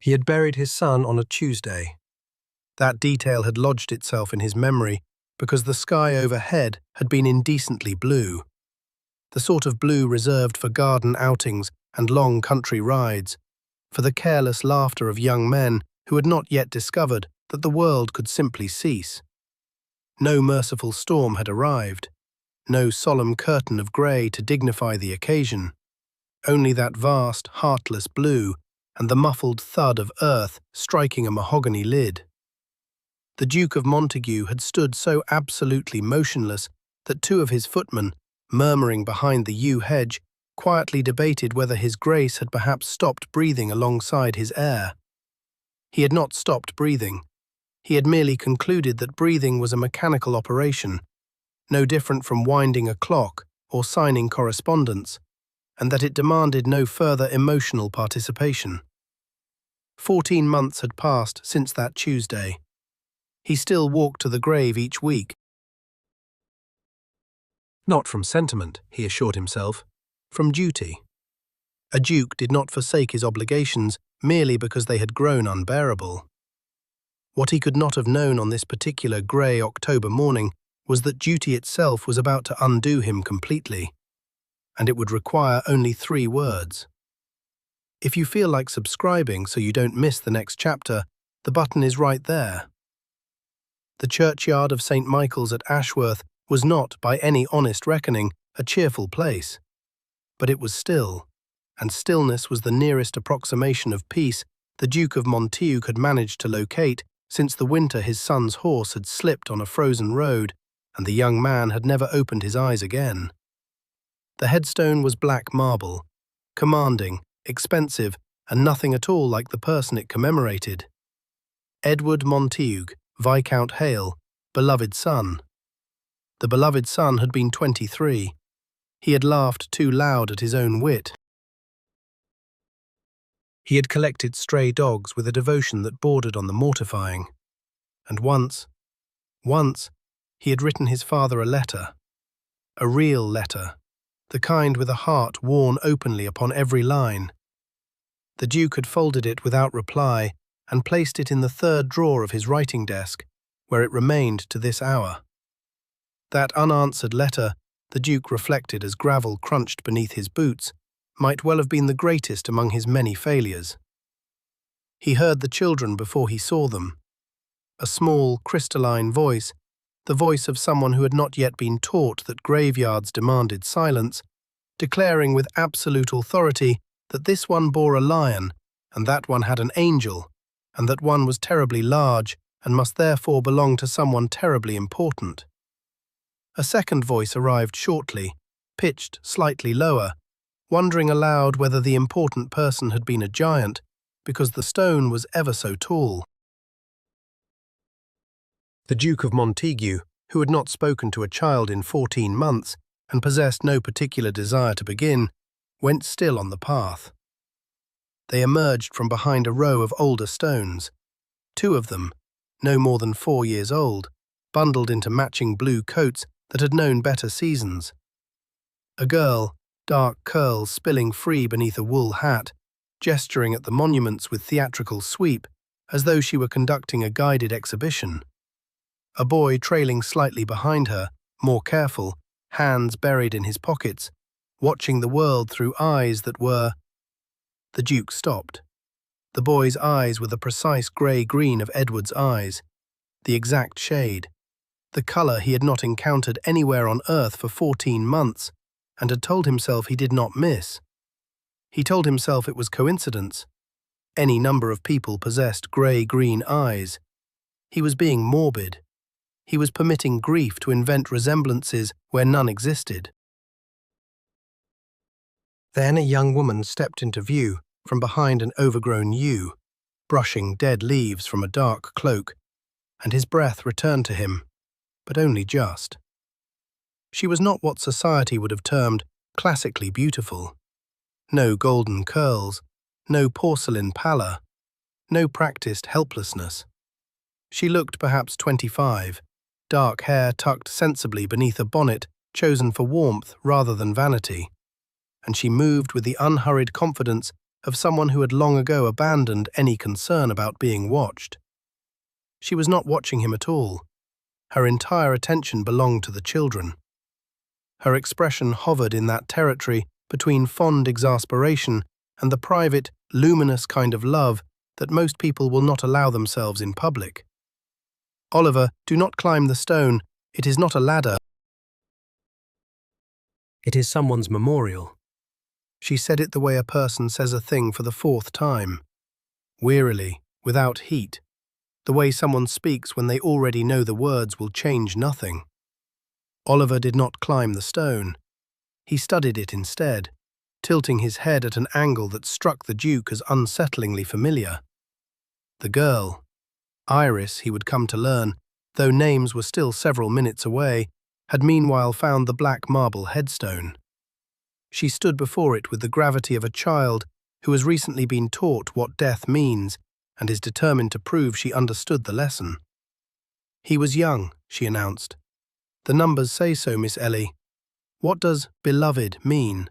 He had buried his son on a Tuesday. That detail had lodged itself in his memory because the sky overhead had been indecently blue, the sort of blue reserved for garden outings and long country rides, for the careless laughter of young men who had not yet discovered that the world could simply cease. No merciful storm had arrived, no solemn curtain of grey to dignify the occasion, only that vast, heartless blue and the muffled thud of earth striking a mahogany lid. The Duke of Montague had stood so absolutely motionless that two of his footmen, murmuring behind the yew hedge, quietly debated whether His Grace had perhaps stopped breathing alongside his heir. He had not stopped breathing. He had merely concluded that breathing was a mechanical operation, no different from winding a clock or signing correspondence, and that it demanded no further emotional participation. 14 months had passed since that Tuesday. He still walked to the grave each week. Not from sentiment, he assured himself, from duty. A duke did not forsake his obligations merely because they had grown unbearable. What he could not have known on this particular grey October morning was that duty itself was about to undo him completely, and it would require only 3 words. If you feel like subscribing so you don't miss the next chapter, the button is right there. The churchyard of St. Michael's at Ashworth was not, by any honest reckoning, a cheerful place, but it was still, and stillness was the nearest approximation of peace the Duke of Montague had managed to locate since the winter his son's horse had slipped on a frozen road and the young man had never opened his eyes again. The headstone was black marble, commanding, expensive, and nothing at all like the person it commemorated. Edward Montague, Viscount Hale, beloved son. The beloved son had been 23. He had laughed too loud at his own wit. He had collected stray dogs with a devotion that bordered on the mortifying. And once, he had written his father a letter. A real letter, the kind with a heart worn openly upon every line. The Duke had folded it without reply and placed it in the 3rd drawer of his writing desk, where it remained to this hour. That unanswered letter, the Duke reflected as gravel crunched beneath his boots, might well have been the greatest among his many failures. He heard the children before he saw them. A small, crystalline voice, the voice of someone who had not yet been taught that graveyards demanded silence, declaring with absolute authority that this one bore a lion, and that one had an angel, and that one was terribly large and must therefore belong to someone terribly important. A second voice arrived shortly, pitched slightly lower, wondering aloud whether the important person had been a giant, because the stone was ever so tall. The Duke of Montague, who had not spoken to a child in 14 months and possessed no particular desire to begin, went still on the path. They emerged from behind a row of older stones, 2 of them, no more than 4 years old, bundled into matching blue coats that had known better seasons. A girl, dark curls spilling free beneath a wool hat, gesturing at the monuments with theatrical sweep, as though she were conducting a guided exhibition. A boy trailing slightly behind her, more careful, hands buried in his pockets, watching the world through eyes that were— The Duke stopped. The boy's eyes were the precise grey-green of Edward's eyes, the exact shade, the colour he had not encountered anywhere on earth for 14 months, and had told himself he did not miss. He told himself it was coincidence. Any number of people possessed grey-green eyes. He was being morbid. He was permitting grief to invent resemblances where none existed. Then a young woman stepped into view from behind an overgrown yew, brushing dead leaves from a dark cloak, and his breath returned to him, but only just. She was not what society would have termed classically beautiful. No golden curls, no porcelain pallor, no practiced helplessness. She looked perhaps 25, dark hair tucked sensibly beneath a bonnet chosen for warmth rather than vanity, and she moved with the unhurried confidence of someone who had long ago abandoned any concern about being watched. She was not watching him at all. Her entire attention belonged to the children. Her expression hovered in that territory between fond exasperation and the private, luminous kind of love that most people will not allow themselves in public. "Oliver, do not climb the stone. It is not a ladder. It is someone's memorial." She said it the way a person says a thing for the fourth time. Wearily, without heat, the way someone speaks when they already know the words will change nothing. Oliver did not climb the stone. He studied it instead, tilting his head at an angle that struck the Duke as unsettlingly familiar. The girl, Iris, he would come to learn, though names were still several minutes away, had meanwhile found the black marble headstone. She stood before it with the gravity of a child who has recently been taught what death means and is determined to prove she understood the lesson. "He was young," she announced. "The numbers say so, Miss Ellie. What does beloved mean?"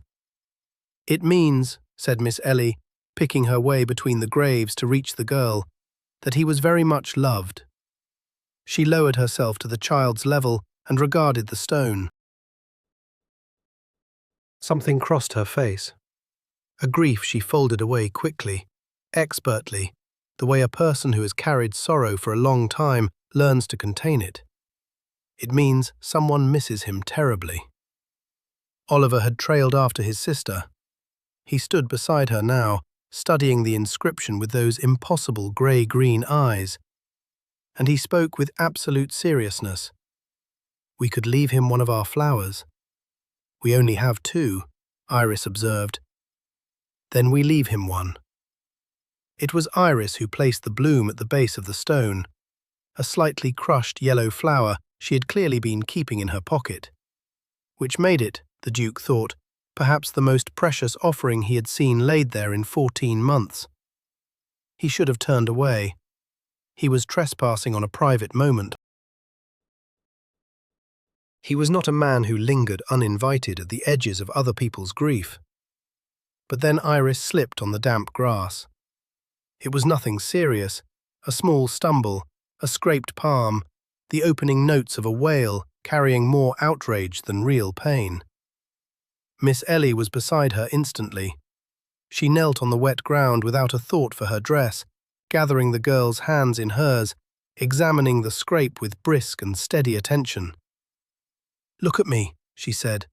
"It means," said Miss Ellie, picking her way between the graves to reach the girl, "that he was very much loved." She lowered herself to the child's level and regarded the stone. Something crossed her face. A grief she folded away quickly, expertly, the way a person who has carried sorrow for a long time learns to contain it. It means someone misses him terribly. Oliver had trailed after his sister. He stood beside her now, studying the inscription with those impossible grey-green eyes. And he spoke with absolute seriousness. "We could leave him one of our flowers." "We only have 2, Iris observed. "Then we leave him one." It was Iris who placed the bloom at the base of the stone, a slightly crushed yellow flower she had clearly been keeping in her pocket, which made it, the Duke thought, perhaps the most precious offering he had seen laid there in 14 months. He should have turned away. He was trespassing on a private moment. He was not a man who lingered uninvited at the edges of other people's grief. But then Iris slipped on the damp grass. It was nothing serious, a small stumble, a scraped palm, the opening notes of a wail carrying more outrage than real pain. Miss Ellie was beside her instantly. She knelt on the wet ground without a thought for her dress, gathering the girl's hands in hers, examining the scrape with brisk and steady attention. "Look at me," she said.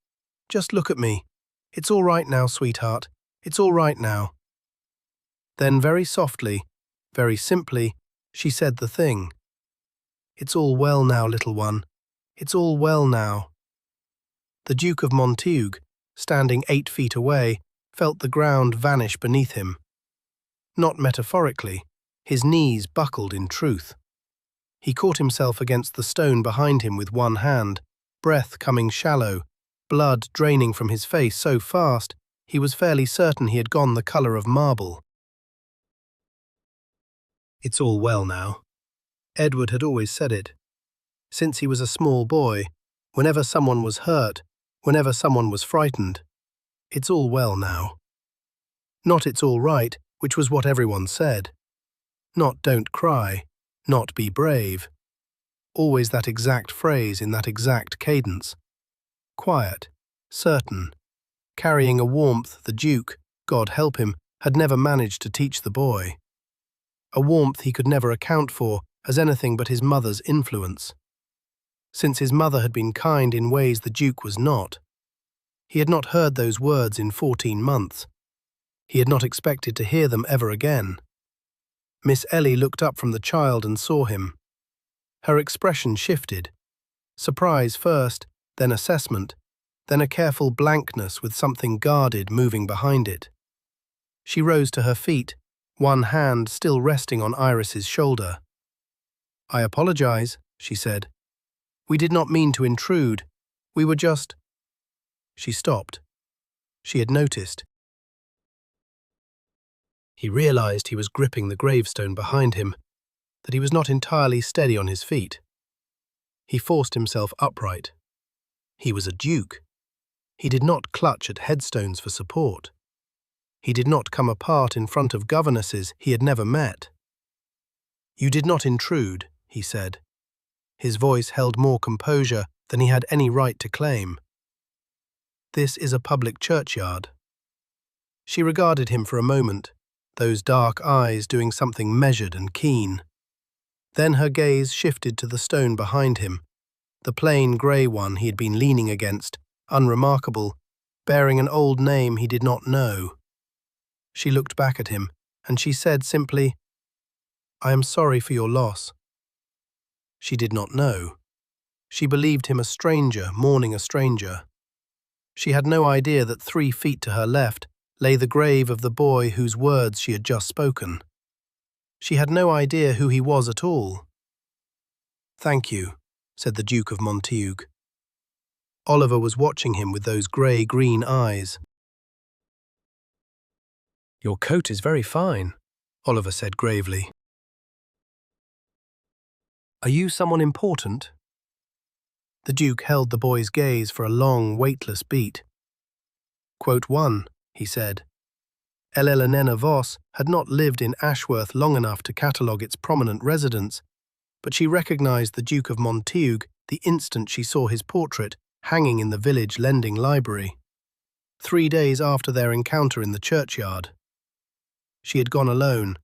"Just look at me. It's all right now, sweetheart. It's all right now." Then very softly, very simply, she said the thing. "It's all well now, little one. It's all well now." The Duke of Montague, standing 8 feet away, felt the ground vanish beneath him. Not metaphorically, his knees buckled in truth. He caught himself against the stone behind him with one hand, breath coming shallow, blood draining from his face so fast he was fairly certain he had gone the colour of marble. "It's all well now." Edward had always said it. Since he was a small boy, whenever someone was hurt, whenever someone was frightened, "It's all well now." Not "it's all right," which was what everyone said. Not "don't cry," not "be brave." Always that exact phrase in that exact cadence. Quiet, certain, carrying a warmth the Duke, God help him, had never managed to teach the boy. A warmth he could never account for as anything but his mother's influence. Since his mother had been kind in ways the Duke was not. He had not heard those words in 14 months. He had not expected to hear them ever again. Miss Ellie looked up from the child and saw him. Her expression shifted. Surprise first, then assessment, then a careful blankness with something guarded moving behind it. She rose to her feet, one hand still resting on Iris's shoulder. "I apologize," she said. "We did not mean to intrude. We were just—" She stopped. She had noticed. He realized he was gripping the gravestone behind him, that he was not entirely steady on his feet. He forced himself upright. He was a duke. He did not clutch at headstones for support. He did not come apart in front of governesses he had never met. "You did not intrude," he said. His voice held more composure than he had any right to claim. "This is a public churchyard." She regarded him for a moment, those dark eyes doing something measured and keen. Then her gaze shifted to the stone behind him, the plain grey one he had been leaning against, unremarkable, bearing an old name he did not know. She looked back at him, and she said simply, "I am sorry for your loss." She did not know. She believed him a stranger mourning a stranger. She had no idea that 3 feet to her left lay the grave of the boy whose words she had just spoken. She had no idea who he was at all. "Thank you," said the Duke of Montaigu. Oliver was watching him with those grey-green eyes. "Your coat is very fine," Oliver said gravely. "Are you someone important?" The Duke held the boy's gaze for a long, weightless beat. "Quote 1, he said. Elena Voss had not lived in Ashworth long enough to catalogue its prominent residents, but she recognized the Duke of Montaigu the instant she saw his portrait hanging in the village lending library, 3 days after their encounter in the churchyard. She had gone alone,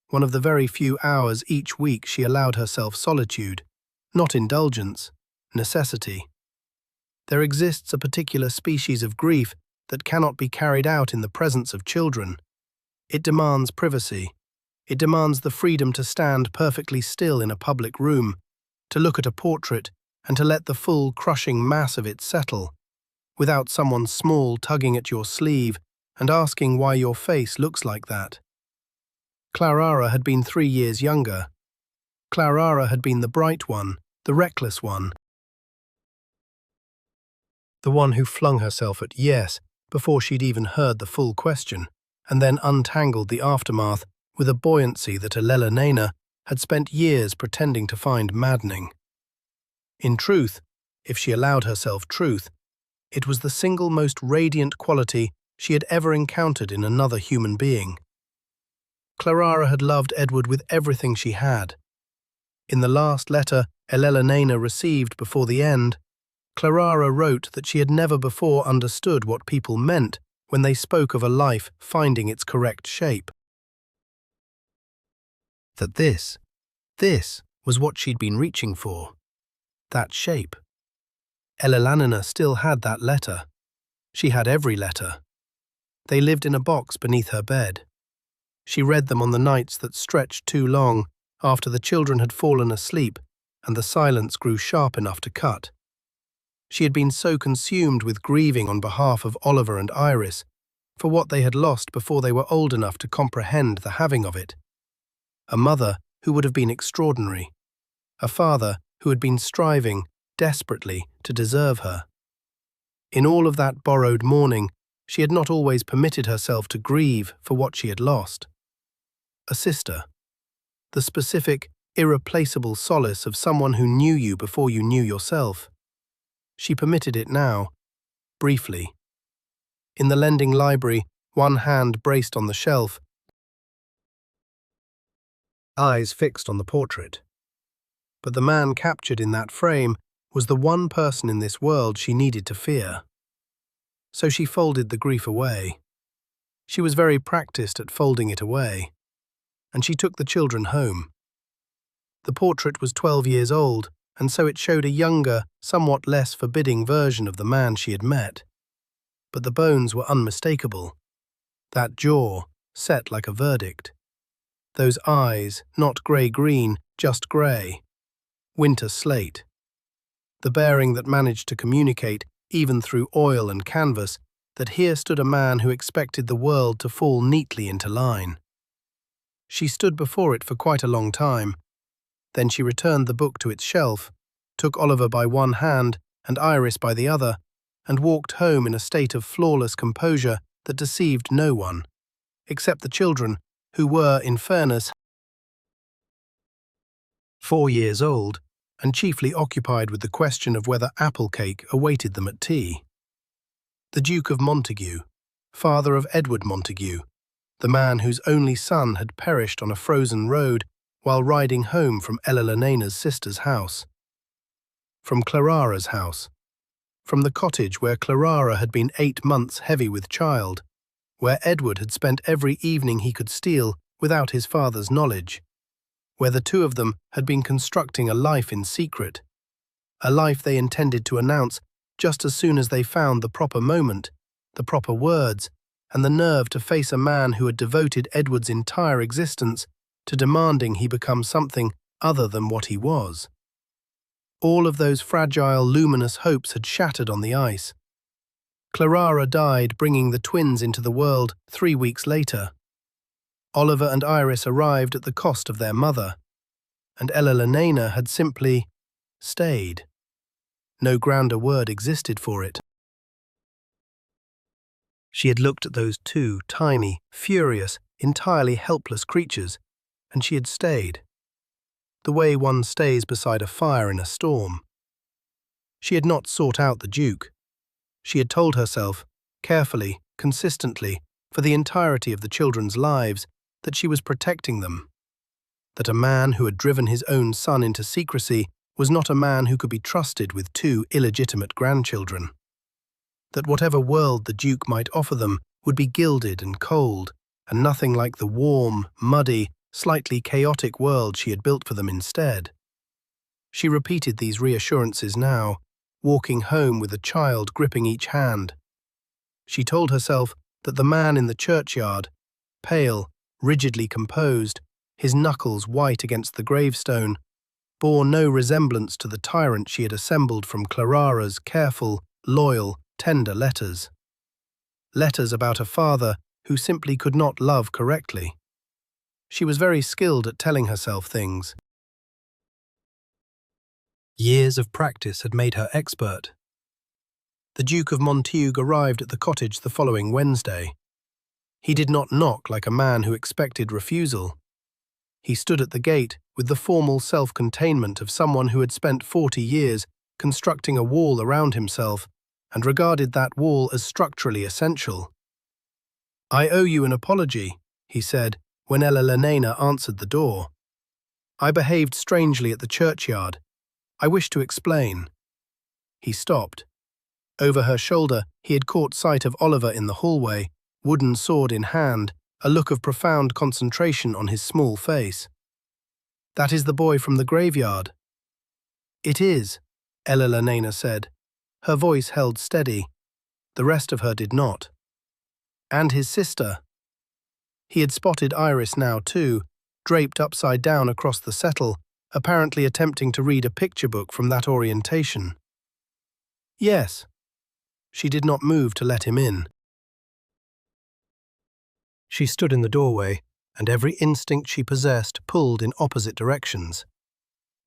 one of the very few hours each week she allowed herself solitude, not indulgence, necessity. There exists a particular species of grief that cannot be carried out in the presence of children. It demands privacy. It demands the freedom to stand perfectly still in a public room, to look at a portrait and to let the full crushing mass of it settle, without someone small tugging at your sleeve and asking why your face looks like that. Clarara had been 3 years younger. Clarara had been the bright one, the reckless one, the one who flung herself at yes before she'd even heard the full question, and then untangled the aftermath with a buoyancy that Elena had spent years pretending to find maddening. In truth, if she allowed herself truth, it was the single most radiant quality she had ever encountered in another human being. Clarara had loved Edward with everything she had. In the last letter Elena received before the end, Clarara wrote that she had never before understood what people meant when they spoke of a life finding its correct shape. That this was what she'd been reaching for. That shape. Elena still had that letter. She had every letter. They lived in a box beneath her bed. She read them on the nights that stretched too long after the children had fallen asleep and the silence grew sharp enough to cut. She had been so consumed with grieving on behalf of Oliver and Iris for what they had lost before they were old enough to comprehend the having of it. A mother who would have been extraordinary. A father who had been striving desperately to deserve her. In all of that borrowed mourning, she had not always permitted herself to grieve for what she had lost. A sister. The specific, irreplaceable solace of someone who knew you before you knew yourself. She permitted it now, briefly. In the lending library, one hand braced on the shelf, eyes fixed on the portrait. But the man captured in that frame was the one person in this world she needed to fear. So she folded the grief away. She was very practiced at folding it away. And she took the children home. The portrait was 12 years old, and so it showed a younger, somewhat less forbidding version of the man she had met. But the bones were unmistakable. That jaw, set like a verdict. Those eyes, not grey-green, just grey. Winter slate. The bearing that managed to communicate, even through oil and canvas, that here stood a man who expected the world to fall neatly into line. She stood before it for quite a long time. Then she returned the book to its shelf, took Oliver by one hand and Iris by the other, and walked home in a state of flawless composure that deceived no one, except the children, who were, in fairness, 4 years old, and chiefly occupied with the question of whether apple cake awaited them at tea. The Duke of Montaigu, father of Edward Montague, the man whose only son had perished on a frozen road while riding home from Elena's sister's house. From Clarara's house. From the cottage where Clarara had been 8 months heavy with child, where Edward had spent every evening he could steal without his father's knowledge, where the two of them had been constructing a life in secret, a life they intended to announce just as soon as they found the proper moment, the proper words, and the nerve to face a man who had devoted Edward's entire existence to demanding he become something other than what he was. All of those fragile, luminous hopes had shattered on the ice. Clarara died, bringing the twins into the world 3 weeks later. Oliver and Iris arrived at the cost of their mother, and Elena had simply stayed. No grander word existed for it. She had looked at those two tiny, furious, entirely helpless creatures, and she had stayed. The way one stays beside a fire in a storm. She had not sought out the Duke. She had told herself, carefully, consistently, for the entirety of the children's lives, that she was protecting them. That a man who had driven his own son into secrecy was not a man who could be trusted with 2 illegitimate grandchildren. That whatever world the Duke might offer them would be gilded and cold, and nothing like the warm, muddy, slightly chaotic world she had built for them instead. She repeated these reassurances now, walking home with a child gripping each hand. She told herself that the man in the churchyard, pale, rigidly composed, his knuckles white against the gravestone, bore no resemblance to the tyrant she had assembled from Clarara's careful, loyal, tender letters. Letters about a father who simply could not love correctly. She was very skilled at telling herself things. Years of practice had made her expert. The Duke of Montague arrived at the cottage the following Wednesday. He did not knock like a man who expected refusal. He stood at the gate with the formal self-containment of someone who had spent 40 years constructing a wall around himself and regarded that wall as structurally essential. "I owe you an apology," he said, when Elena answered the door. "I behaved strangely at the churchyard. I wish to explain." He stopped. Over her shoulder, he had caught sight of Oliver in the hallway, wooden sword in hand, a look of profound concentration on his small face. "That is the boy from the graveyard." "It is," Elena said. Her voice held steady. The rest of her did not. "And his sister." He had spotted Iris now too, draped upside down across the settle, apparently attempting to read a picture book from that orientation. "Yes." She did not move to let him in. She stood in the doorway, and every instinct she possessed pulled in opposite directions.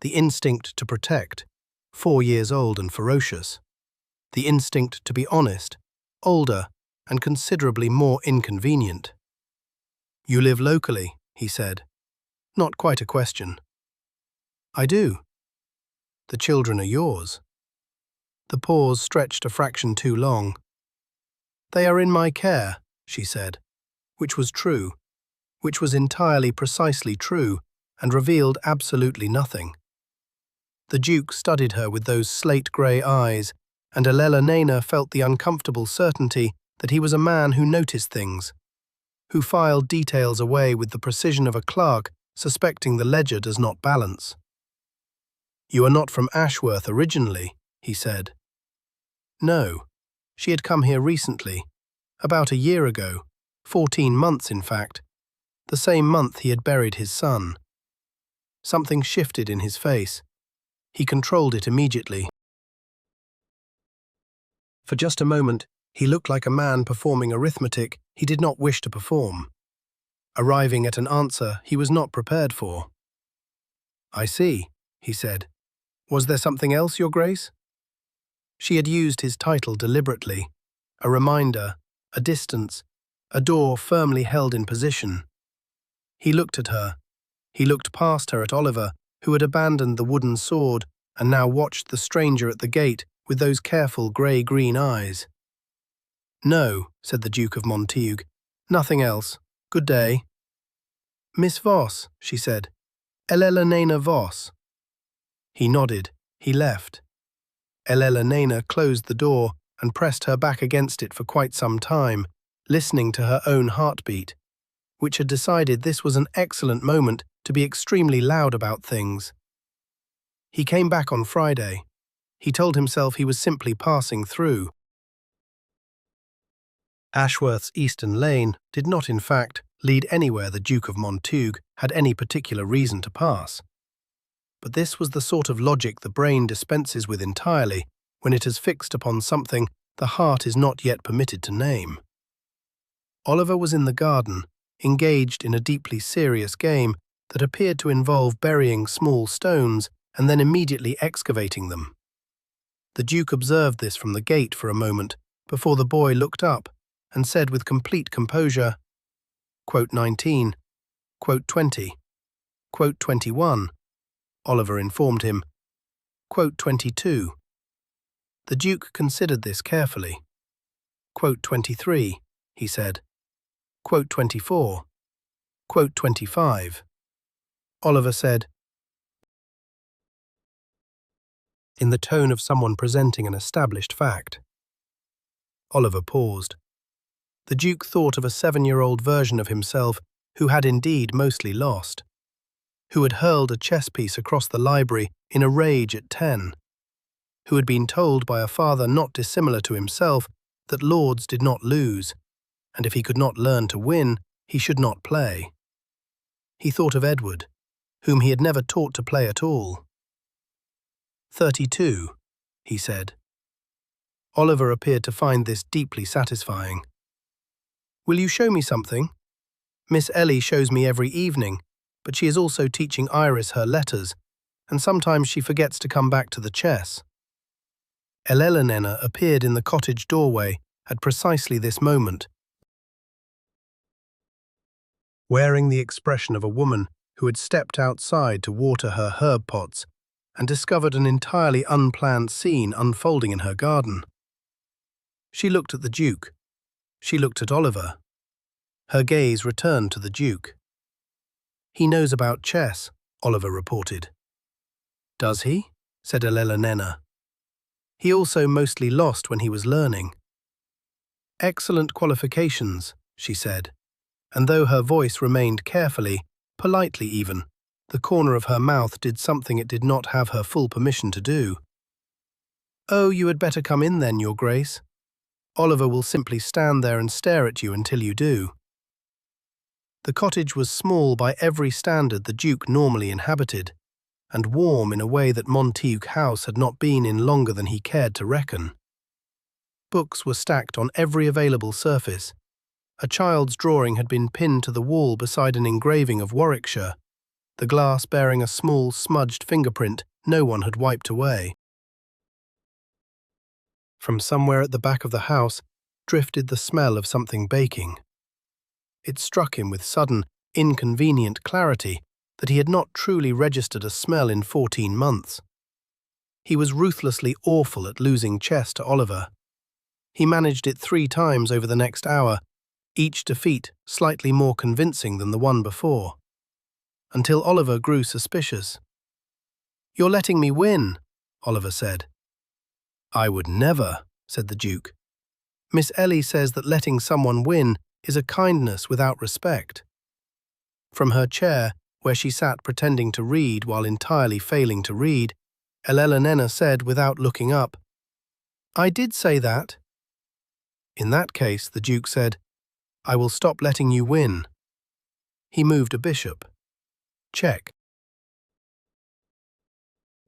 The instinct to protect, 4 years old and ferocious. The instinct to be honest, older and considerably more inconvenient. "You live locally," he said. Not quite a question. "I do." "The children are yours." The pause stretched a fraction too long. "They are in my care," she said, which was true, which was entirely precisely true, and revealed absolutely nothing. The Duke studied her with those slate-grey eyes, and Elena felt the uncomfortable certainty that he was a man who noticed things, who filed details away with the precision of a clerk suspecting the ledger does not balance. "You are not from Ashworth originally," he said. No, she had come here recently, about a year ago, 14 months in fact, the same month he had buried his son. Something shifted in his face. He controlled it immediately. For just a moment, he looked like a man performing arithmetic he did not wish to perform, arriving at an answer he was not prepared for. "I see," he said. "Was there something else, Your Grace?" She had used his title deliberately, a reminder, a distance, a door firmly held in position. He looked at her. He looked past her at Oliver, who had abandoned the wooden sword and now watched the stranger at the gate with those careful grey-green eyes. "No," said the Duke of Montague. "Nothing else. Good day." "Miss Voss," she said. "Elena Voss." He nodded. He left. Elena closed the door and pressed her back against it for quite some time, listening to her own heartbeat, which had decided this was an excellent moment to be extremely loud about things. He came back on Friday. He told himself he was simply passing through. Ashworth's Eastern Lane did not, in fact, lead anywhere the Duke of Montague had any particular reason to pass. But this was the sort of logic the brain dispenses with entirely when it has fixed upon something the heart is not yet permitted to name. Oliver was in the garden, engaged in a deeply serious game that appeared to involve burying small stones and then immediately excavating them. The Duke observed this from the gate for a moment before the boy looked up and said with complete composure, "Quote 19, quote 20, quote 21. Oliver informed him, "Quote 22. The Duke considered this carefully. "Quote 23, he said. "Quote 24. Quote 25. Oliver said, in the tone of someone presenting an established fact. Oliver paused. The Duke thought of a 7-year-old version of himself who had indeed mostly lost, who had hurled a chess piece across the library in a rage at 10, who had been told by a father not dissimilar to himself that lords did not lose, and if he could not learn to win, he should not play. He thought of Edward, whom he had never taught to play at all. 32, he said. Oliver appeared to find this deeply satisfying. Will you show me something? Miss Ellie shows me every evening, but she is also teaching Iris her letters, and sometimes she forgets to come back to the chess. Elena appeared in the cottage doorway at precisely this moment, wearing the expression of a woman who had stepped outside to water her herb pots and discovered an entirely unplanned scene unfolding in her garden. She looked at the Duke. She looked at Oliver. Her gaze returned to the Duke. He knows about chess, Oliver reported. Does he? Said Elena. He also mostly lost when he was learning. Excellent qualifications, she said, and though her voice remained carefully, politely even, the corner of her mouth did something it did not have her full permission to do. Oh, you had better come in then, Your Grace. Oliver will simply stand there and stare at you until you do. The cottage was small by every standard the Duke normally inhabited, and warm in a way that Montague House had not been in longer than he cared to reckon. Books were stacked on every available surface. A child's drawing had been pinned to the wall beside an engraving of Warwickshire, the glass bearing a small smudged fingerprint no one had wiped away. From somewhere at the back of the house drifted the smell of something baking. It struck him with sudden, inconvenient clarity that he had not truly registered a smell in 14 months. He was ruthlessly awful at losing chess to Oliver. He managed it 3 times over the next hour, each defeat slightly more convincing than the one before, until Oliver grew suspicious. "You're letting me win," Oliver said. "I would never," said the Duke. "Miss Ellie says that letting someone win is a kindness without respect." From her chair, where she sat pretending to read while entirely failing to read, Elena said without looking up, "I did say that." "In that case," the Duke said, "I will stop letting you win." He moved a bishop. Check.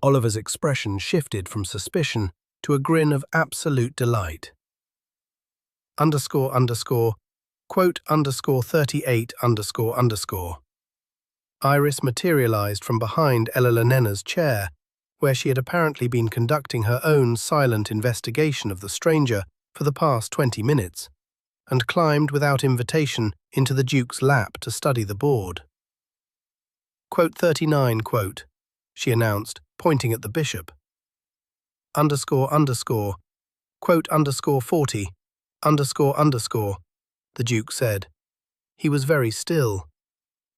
Oliver's expression shifted from suspicion to a grin of absolute delight. Quote 38 Iris materialized from behind Elena's chair, where she had apparently been conducting her own silent investigation of the stranger for the past 20 minutes, and climbed without invitation into the Duke's lap to study the board. Quote 39, she announced, pointing at the bishop. Quote 40, Underscore underscore, the Duke said. He was very still.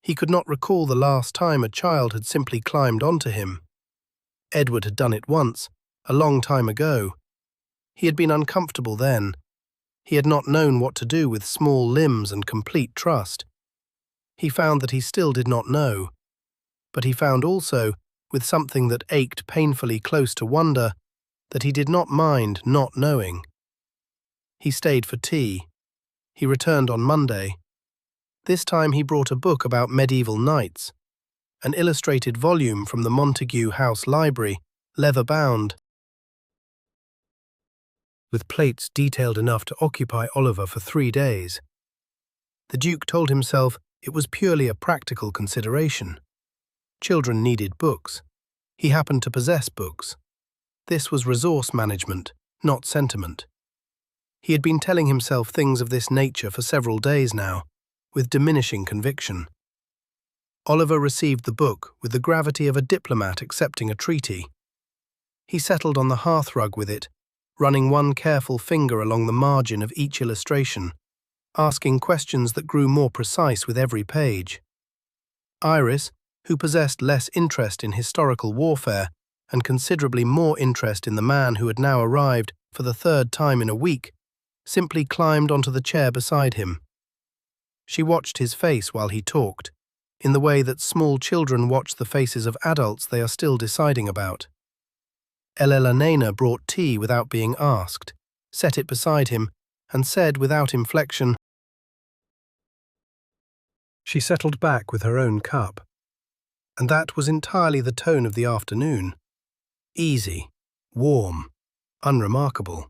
He could not recall the last time a child had simply climbed onto him. Edward had done it once, a long time ago. He had been uncomfortable then. He had not known what to do with small limbs and complete trust. He found that he still did not know. But he found also, with something that ached painfully close to wonder, that he did not mind not knowing. He stayed for tea. He returned on Monday. This time he brought a book about medieval knights, an illustrated volume from the Montague House Library, leather-bound, with plates detailed enough to occupy Oliver for 3 days. The Duke told himself it was purely a practical consideration. Children needed books. He happened to possess books. This was resource management, not sentiment. He had been telling himself things of this nature for several days now, with diminishing conviction. Oliver received the book with the gravity of a diplomat accepting a treaty. He settled on the hearthrug with it, running one careful finger along the margin of each illustration, asking questions that grew more precise with every page. Iris, who possessed less interest in historical warfare and considerably more interest in the man who had now arrived for the 3rd time in a week, simply climbed onto the chair beside him. She watched his face while he talked, in the way that small children watch the faces of adults they are still deciding about. Elena brought tea without being asked, set it beside him, and said without inflection. She settled back with her own cup. And that was entirely the tone of the afternoon. Easy, warm, unremarkable.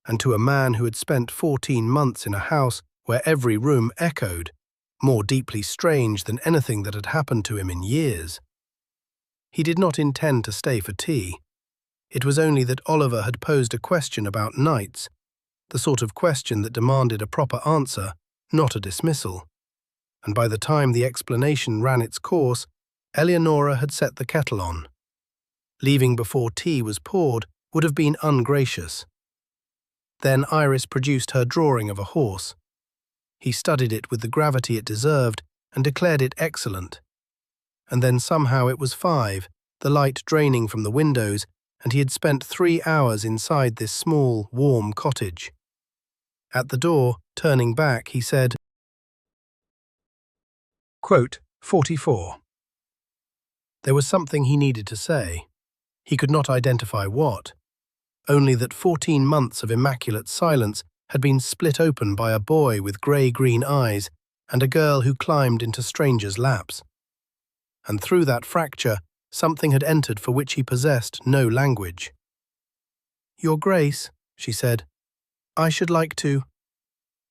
And to a man who had spent 14 months in a house where every room echoed, more deeply strange than anything that had happened to him in years. He did not intend to stay for tea. It was only that Oliver had posed a question about knights, the sort of question that demanded a proper answer, not a dismissal. And by the time the explanation ran its course, Eleonora had set the kettle on. Leaving before tea was poured would have been ungracious. Then Iris produced her drawing of a horse. He studied it with the gravity it deserved and declared it excellent. And then somehow it was 5, the light draining from the windows, and he had spent 3 hours inside this small, warm cottage. At the door, turning back, he said, quote, 44. There was something he needed to say. He could not identify what. Only that 14 months of immaculate silence had been split open by a boy with grey-green eyes and a girl who climbed into strangers' laps. And through that fracture, something had entered for which he possessed no language. "Your Grace," she said, "I should like to—"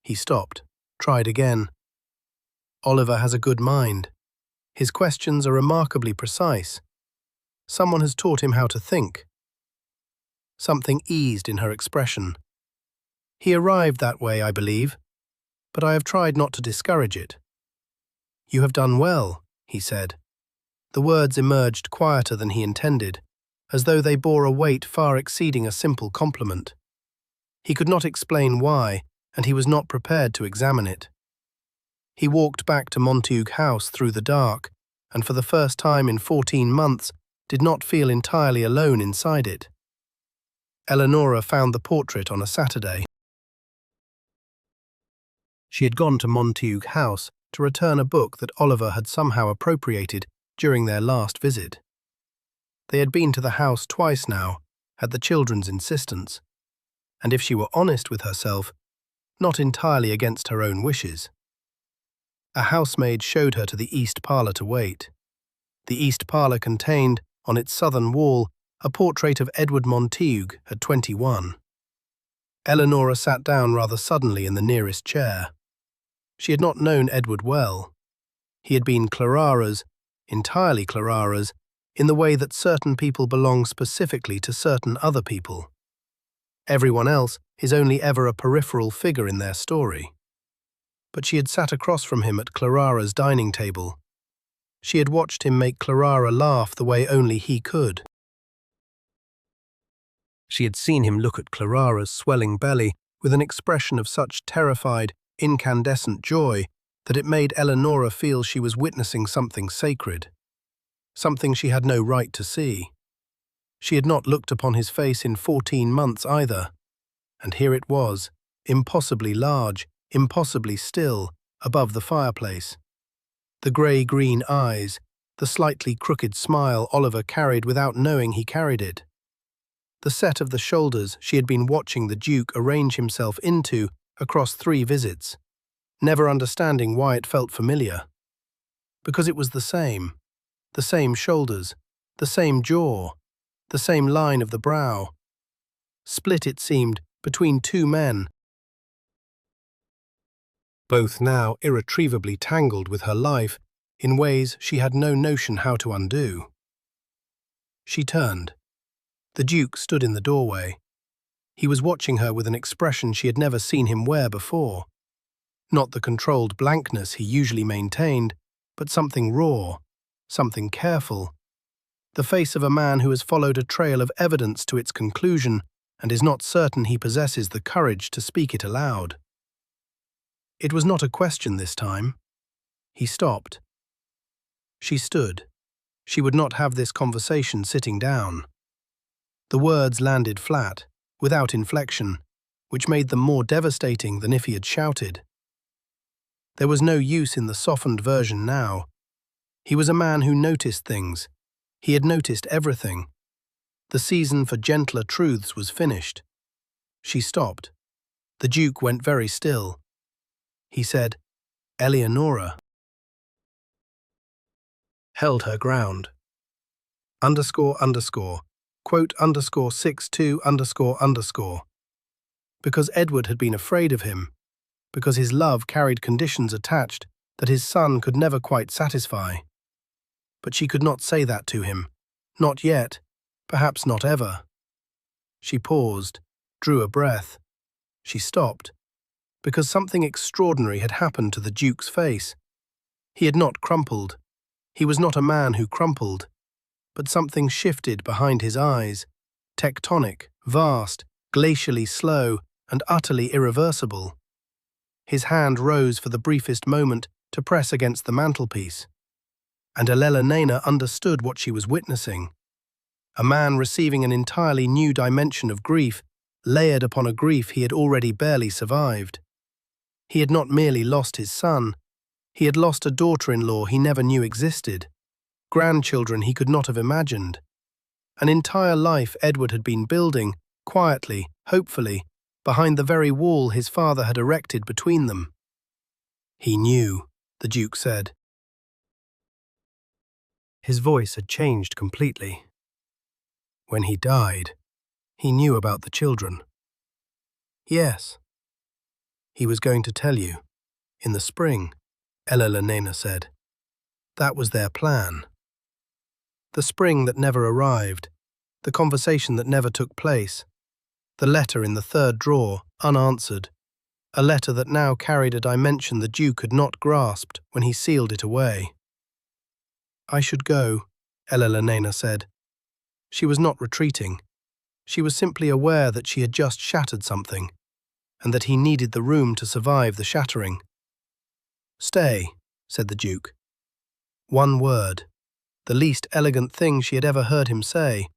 He stopped, tried again. Oliver has a good mind. His questions are remarkably precise. Someone has taught him how to think. Something eased in her expression. He arrived that way, I believe, but I have tried not to discourage it. "You have done well," he said. The words emerged quieter than he intended, as though they bore a weight far exceeding a simple compliment. He could not explain why, and he was not prepared to examine it. He walked back to Montague House through the dark, and for the first time in 14 months did not feel entirely alone inside it. Eleonora found the portrait on a Saturday. She had gone to Montague House to return a book that Oliver had somehow appropriated during their last visit. They had been to the house twice now, at the children's insistence, and if she were honest with herself, not entirely against her own wishes. A housemaid showed her to the east parlour to wait. The east parlour contained, on its southern wall, a portrait of Edward Montague at 21. Eleonora sat down rather suddenly in the nearest chair. She had not known Edward well. He had been Clarara's, entirely Clarara's, in the way that certain people belong specifically to certain other people. Everyone else is only ever a peripheral figure in their story. But she had sat across from him at Clarara's dining table. She had watched him make Clarara laugh the way only he could. She had seen him look at Clarara's swelling belly with an expression of such terrified, incandescent joy that it made Eleanora feel she was witnessing something sacred, something she had no right to see. She had not looked upon his face in 14 months either, and here it was, impossibly large, impossibly still, above the fireplace. The grey-green eyes, the slightly crooked smile Oliver carried without knowing he carried it. The set of the shoulders she had been watching the Duke arrange himself into across 3 visits, never understanding why it felt familiar. Because it was the same shoulders, the same jaw, the same line of the brow. Split, it seemed, between 2 men, both now irretrievably tangled with her life in ways she had no notion how to undo. She turned. The Duke stood in the doorway. He was watching her with an expression she had never seen him wear before. Not the controlled blankness he usually maintained, but something raw, something careful. The face of a man who has followed a trail of evidence to its conclusion and is not certain he possesses the courage to speak it aloud. It was not a question this time. He stopped. She stood. She would not have this conversation sitting down. The words landed flat, without inflection, which made them more devastating than if he had shouted. There was no use in the softened version now. He was a man who noticed things. He had noticed everything. The season for gentler truths was finished. She stopped. The Duke went very still. He said, "Eleanora," held her ground. Quote _62 _. Because Edward had been afraid of him, because his love carried conditions attached that his son could never quite satisfy. But she could not say that to him. Not yet, perhaps not ever. She paused, drew a breath. She stopped, because something extraordinary had happened to the Duke's face. He had not crumpled. He was not a man who crumpled. But something shifted behind his eyes, tectonic, vast, glacially slow, and utterly irreversible. His hand rose for the briefest moment to press against the mantelpiece. And Eleanora understood what she was witnessing. A man receiving an entirely new dimension of grief, layered upon a grief he had already barely survived. He had not merely lost his son, he had lost a daughter-in-law he never knew existed, grandchildren he could not have imagined. An entire life Edward had been building, quietly, hopefully, behind the very wall his father had erected between them. He knew, the Duke said. His voice had changed completely. When he died, he knew about the children. Yes. He was going to tell you. In the spring, Eleanora said. That was their plan. The spring that never arrived, the conversation that never took place, the letter in the 3rd drawer, unanswered, a letter that now carried a dimension the Duke had not grasped when he sealed it away. I should go, Eleanora said. She was not retreating. She was simply aware that she had just shattered something, and that he needed the room to survive the shattering. Stay, said the Duke. One word, the least elegant thing she had ever heard him say.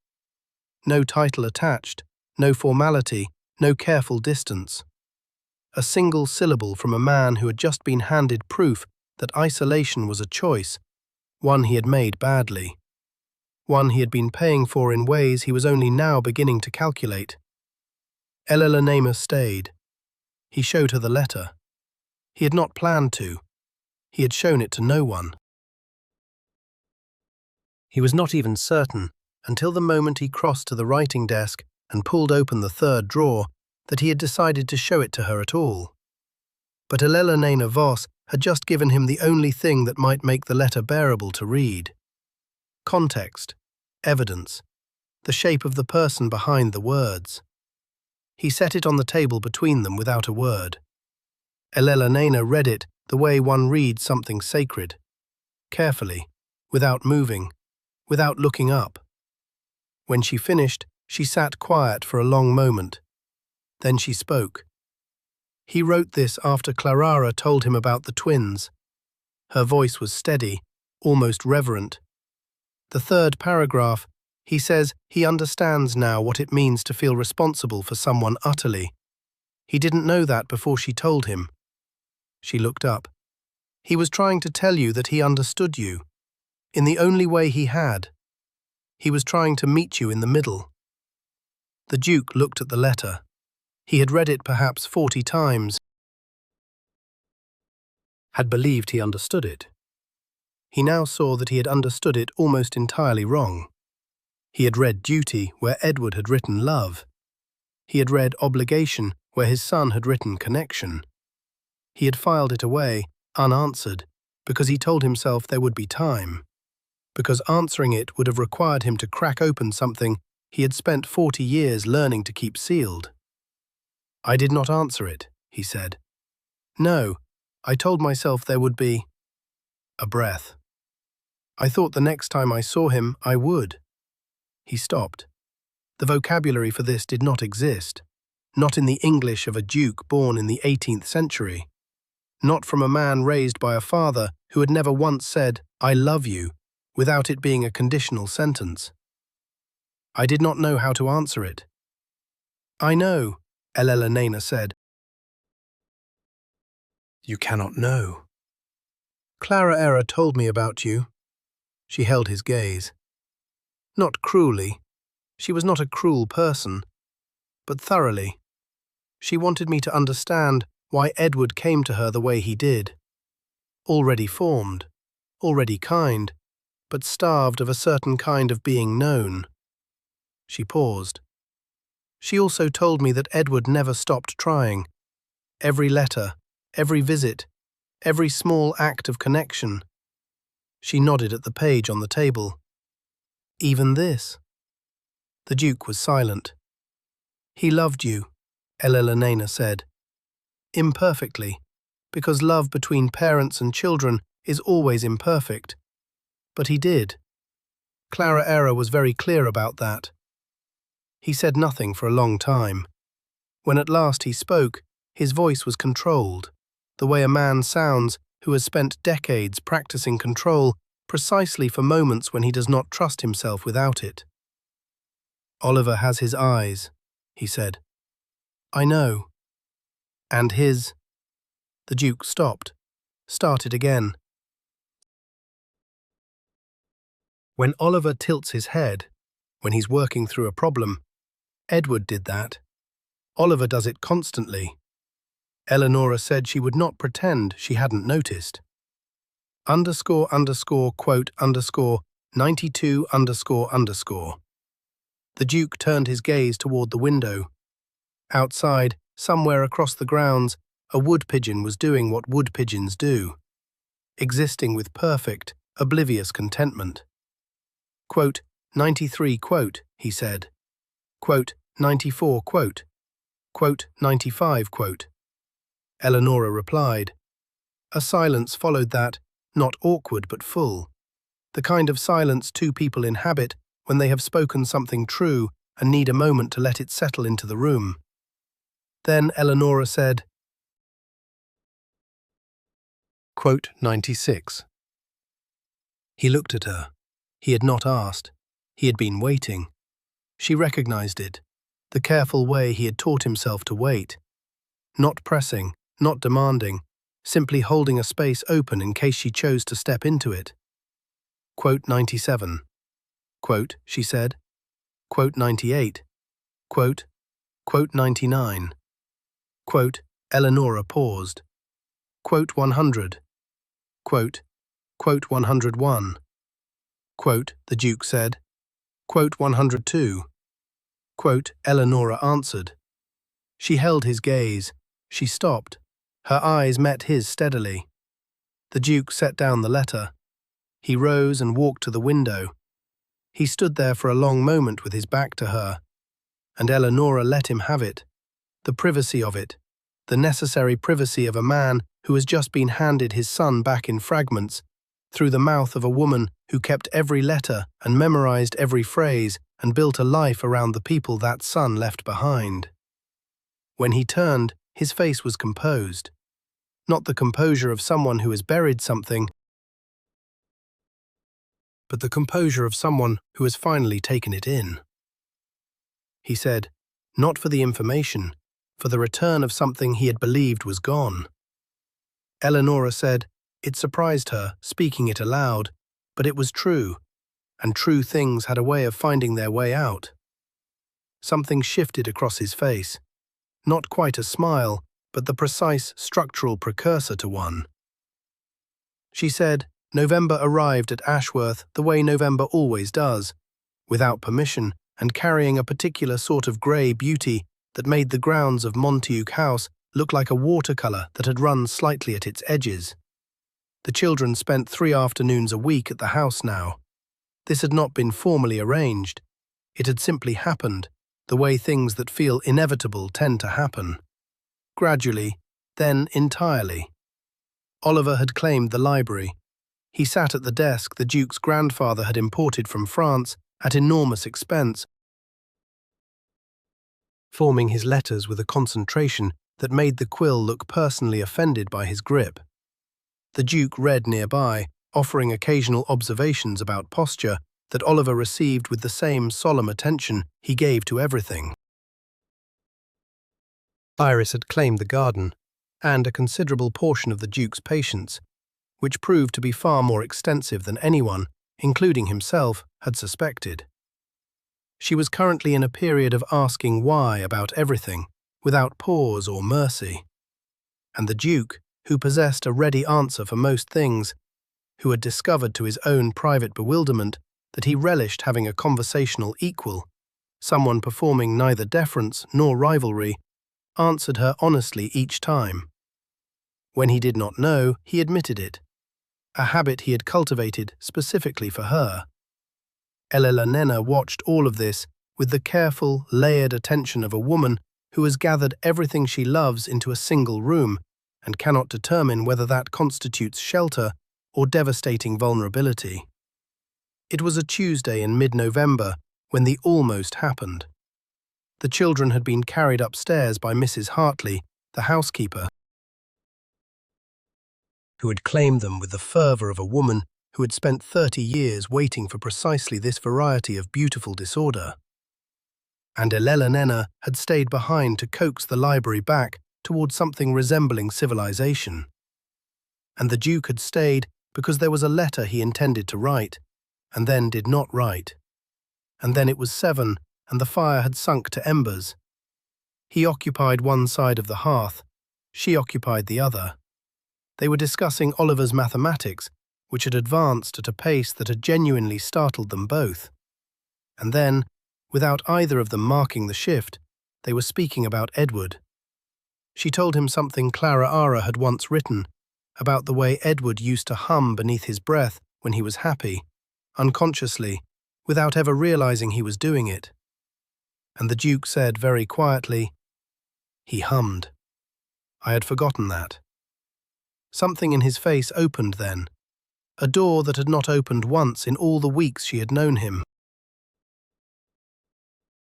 No title attached, no formality, no careful distance. A single syllable from a man who had just been handed proof that isolation was a choice, one he had made badly. One he had been paying for in ways he was only now beginning to calculate. Eleanora stayed. He showed her the letter. He had not planned to. He had shown it to no one. He was not even certain, until the moment he crossed to the writing desk and pulled open the 3rd drawer, that he had decided to show it to her at all. But Eleanora Voss had just given him the only thing that might make the letter bearable to read. Context, evidence, the shape of the person behind the words. He set it on the table between them without a word. Eleanora read it the way one reads something sacred, carefully, without moving, without looking up. When she finished, she sat quiet for a long moment. Then she spoke. He wrote this after Clarara told him about the twins. Her voice was steady, almost reverent. The third paragraph, he says he understands now what it means to feel responsible for someone utterly. He didn't know that before she told him. She looked up. He was trying to tell you that he understood you, in the only way he had. He was trying to meet you in the middle. The Duke looked at the letter. He had read it perhaps 40 times, had believed he understood it. He now saw that he had understood it almost entirely wrong. He had read duty where Edward had written love. He had read obligation where his son had written connection. He had filed it away, unanswered, because he told himself there would be time, because answering it would have required him to crack open something he had spent 40 years learning to keep sealed. "I did not answer it," he said. "No, I told myself there would be a breath. I thought the next time I saw him, I would." He stopped. The vocabulary for this did not exist, not in the English of a duke born in the 18th century, not from a man raised by a father who had never once said, "I love you," without it being a conditional sentence. "I did not know how to answer it." "I know," Elena said. "You cannot know. Clarara told me about you." She held his gaze. Not cruelly. She was not a cruel person, but thoroughly. She wanted me to understand why Edward came to her the way he did. Already formed, already kind, but starved of a certain kind of being known. She paused. She also told me that Edward never stopped trying. Every letter, every visit, every small act of connection. She nodded at the page on the table. "Even this?" The Duke was silent. "He loved you," Elena said. "Imperfectly, because love between parents and children is always imperfect. But he did. Clarara was very clear about that." He said nothing for a long time. When at last he spoke, his voice was controlled, the way a man sounds who has spent decades practicing control precisely for moments when he does not trust himself without it. "Oliver has his eyes," he said. "I know. And his—" The Duke stopped, started again. "When Oliver tilts his head, when he's working through a problem, Edward did that. Oliver does it constantly." Eleanor said she would not pretend she hadn't noticed. __quote _92__. The Duke turned his gaze toward the window. Outside, somewhere across the grounds, a wood pigeon was doing what wood pigeons do, existing with perfect, oblivious contentment. Quote, 93 quote, he said. Quote, 94 quote. Quote, 95 quote. Eleonora replied. A silence followed that, not awkward but full. The kind of silence two people inhabit when they have spoken something true and need a moment to let it settle into the room. Then Eleonora said, Quote 96. He looked at her. He had not asked. He had been waiting. She recognized it, the careful way he had taught himself to wait. Not pressing, not demanding, simply holding a space open in case she chose to step into it. Quote 97. Quote, she said. Quote 98. Quote, quote 99. Quote, Eleonora paused. Quote 100. Quote, quote 101. Quote, the Duke said. Quote 102. Quote, Eleonora answered. She held his gaze. She stopped. Her eyes met his steadily. The Duke set down the letter. He rose and walked to the window. He stood there for a long moment with his back to her, and Eleonora let him have it, the privacy of it, the necessary privacy of a man who has just been handed his son back in fragments, through the mouth of a woman who kept every letter and memorized every phrase and built a life around the people that son left behind. When he turned, His face was composed. Not the composure of someone who has buried something, but the composure of someone who has finally taken it in. He said, not for the information, for the return of something he had believed was gone. Eleonora said it surprised her, speaking it aloud, but it was true, and true things had a way of finding their way out. Something shifted across his face. Not quite a smile, but the precise structural precursor to one. She said, November arrived at Ashworth the way November always does, without permission and carrying a particular sort of grey beauty that made the grounds of Montague House look like a watercolour that had run slightly at its edges. The children spent 3 afternoons a week at the house now. This had not been formally arranged. It had simply happened, the way things that feel inevitable tend to happen. Gradually, then entirely. Oliver had claimed the library. He sat at the desk the Duke's grandfather had imported from France at enormous expense, forming his letters with a concentration that made the quill look personally offended by his grip. The Duke read nearby, offering occasional observations about posture that Oliver received with the same solemn attention he gave to everything. Iris had claimed the garden, and a considerable portion of the Duke's patience, which proved to be far more extensive than anyone, including himself, had suspected. She was currently in a period of asking why about everything, without pause or mercy. And the Duke, who possessed a ready answer for most things, who had discovered to his own private bewilderment that he relished having a conversational equal, someone performing neither deference nor rivalry, answered her honestly each time. When he did not know, he admitted it, a habit he had cultivated specifically for her. Elena watched all of this with the careful, layered attention of a woman who has gathered everything she loves into a single room and cannot determine whether that constitutes shelter or devastating vulnerability. It was a Tuesday in mid-November when the almost happened. The children had been carried upstairs by Mrs. Hartley, the housekeeper, who had claimed them with the fervour of a woman who had spent 30 years waiting for precisely this variety of beautiful disorder. And Elena had stayed behind to coax the library back towards something resembling civilization. And the Duke had stayed because there was a letter he intended to write, and then did not write. And then it was 7, and the fire had sunk to embers. He occupied one side of the hearth, she occupied the other. They were discussing Oliver's mathematics, which had advanced at a pace that had genuinely startled them both. And then, without either of them marking the shift, they were speaking about Edward. She told him something Clarara had once written, about the way Edward used to hum beneath his breath when he was happy, unconsciously, without ever realizing he was doing it. And the Duke said very quietly, "He hummed. I had forgotten that." Something in his face opened then, a door that had not opened once in all the weeks she had known him.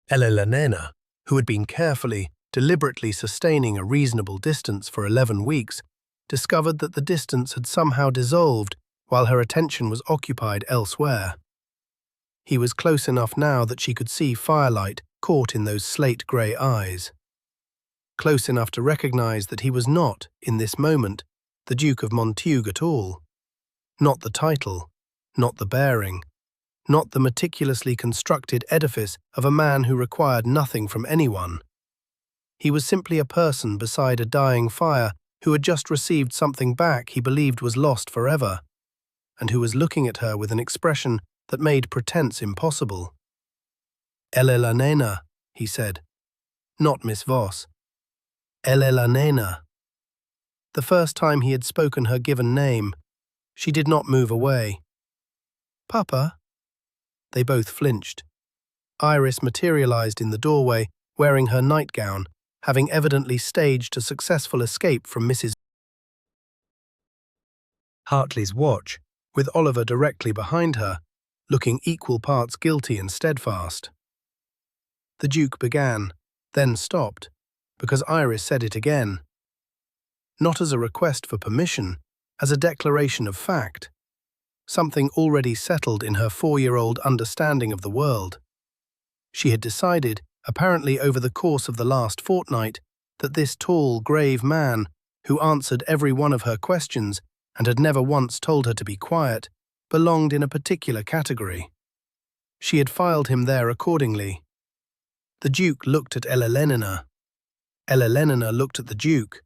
Elena, who had been carefully, deliberately sustaining a reasonable distance for 11 weeks, discovered that the distance had somehow dissolved while her attention was occupied elsewhere. He was close enough now that she could see firelight caught in those slate-grey eyes. Close enough to recognize that he was not, in this moment, the Duke of Montague at all. Not the title, not the bearing, not the meticulously constructed edifice of a man who required nothing from anyone. He was simply a person beside a dying fire who had just received something back he believed was lost forever, and who was looking at her with an expression that made pretense impossible. Elena, he said. Not Miss Voss. Elena. The first time he had spoken her given name, she did not move away. Papa? They both flinched. Iris materialized in the doorway, wearing her nightgown, having evidently staged a successful escape from Mrs. Hartley's watch, with Oliver directly behind her, looking equal parts guilty and steadfast. The Duke began, then stopped, because Iris said it again. Not as a request for permission, as a declaration of fact. Something already settled in her 4-year-old understanding of the world. She had decided, apparently over the course of the last fortnight, that this tall, grave man, who answered every one of her questions and had never once told her to be quiet, belonged in a particular category. She had filed him there accordingly. The Duke looked at Elena. Elena looked at the Duke.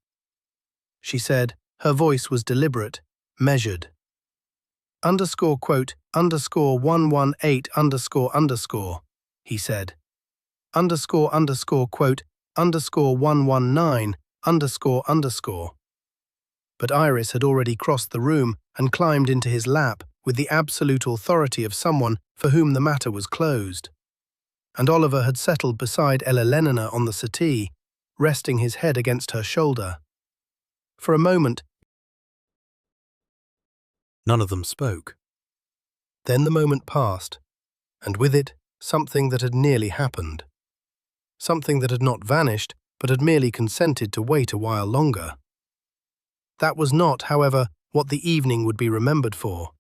She said, her voice was deliberate, measured. _118___, he said. __119___. But Iris had already crossed the room and climbed into his lap with the absolute authority of someone for whom the matter was closed. And Oliver had settled beside Elena on the settee, resting his head against her shoulder. For a moment, none of them spoke. Then the moment passed, and with it, something that had nearly happened. Something that had not vanished, but had merely consented to wait a while longer. That was not, however, what the evening would be remembered for.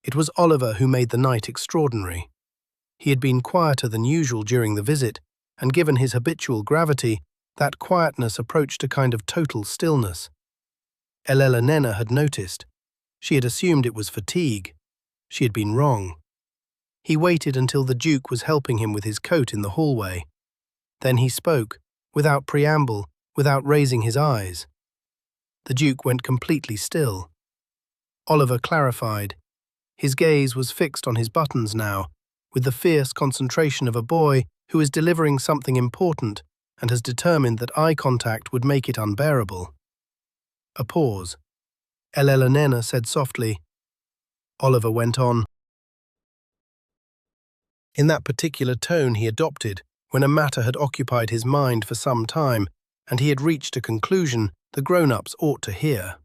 It was Oliver who made the night extraordinary. He had been quieter than usual during the visit, and given his habitual gravity, that quietness approached a kind of total stillness. Elena had noticed. She had assumed it was fatigue. She had been wrong. He waited until the Duke was helping him with his coat in the hallway. Then he spoke, without preamble, without raising his eyes. The Duke went completely still. Oliver clarified. His gaze was fixed on his buttons now, with the fierce concentration of a boy who is delivering something important and has determined that eye contact would make it unbearable. A pause. Elena said softly. Oliver went on. In that particular tone he adopted, when a matter had occupied his mind for some time, and he had reached a conclusion the grown-ups ought to hear.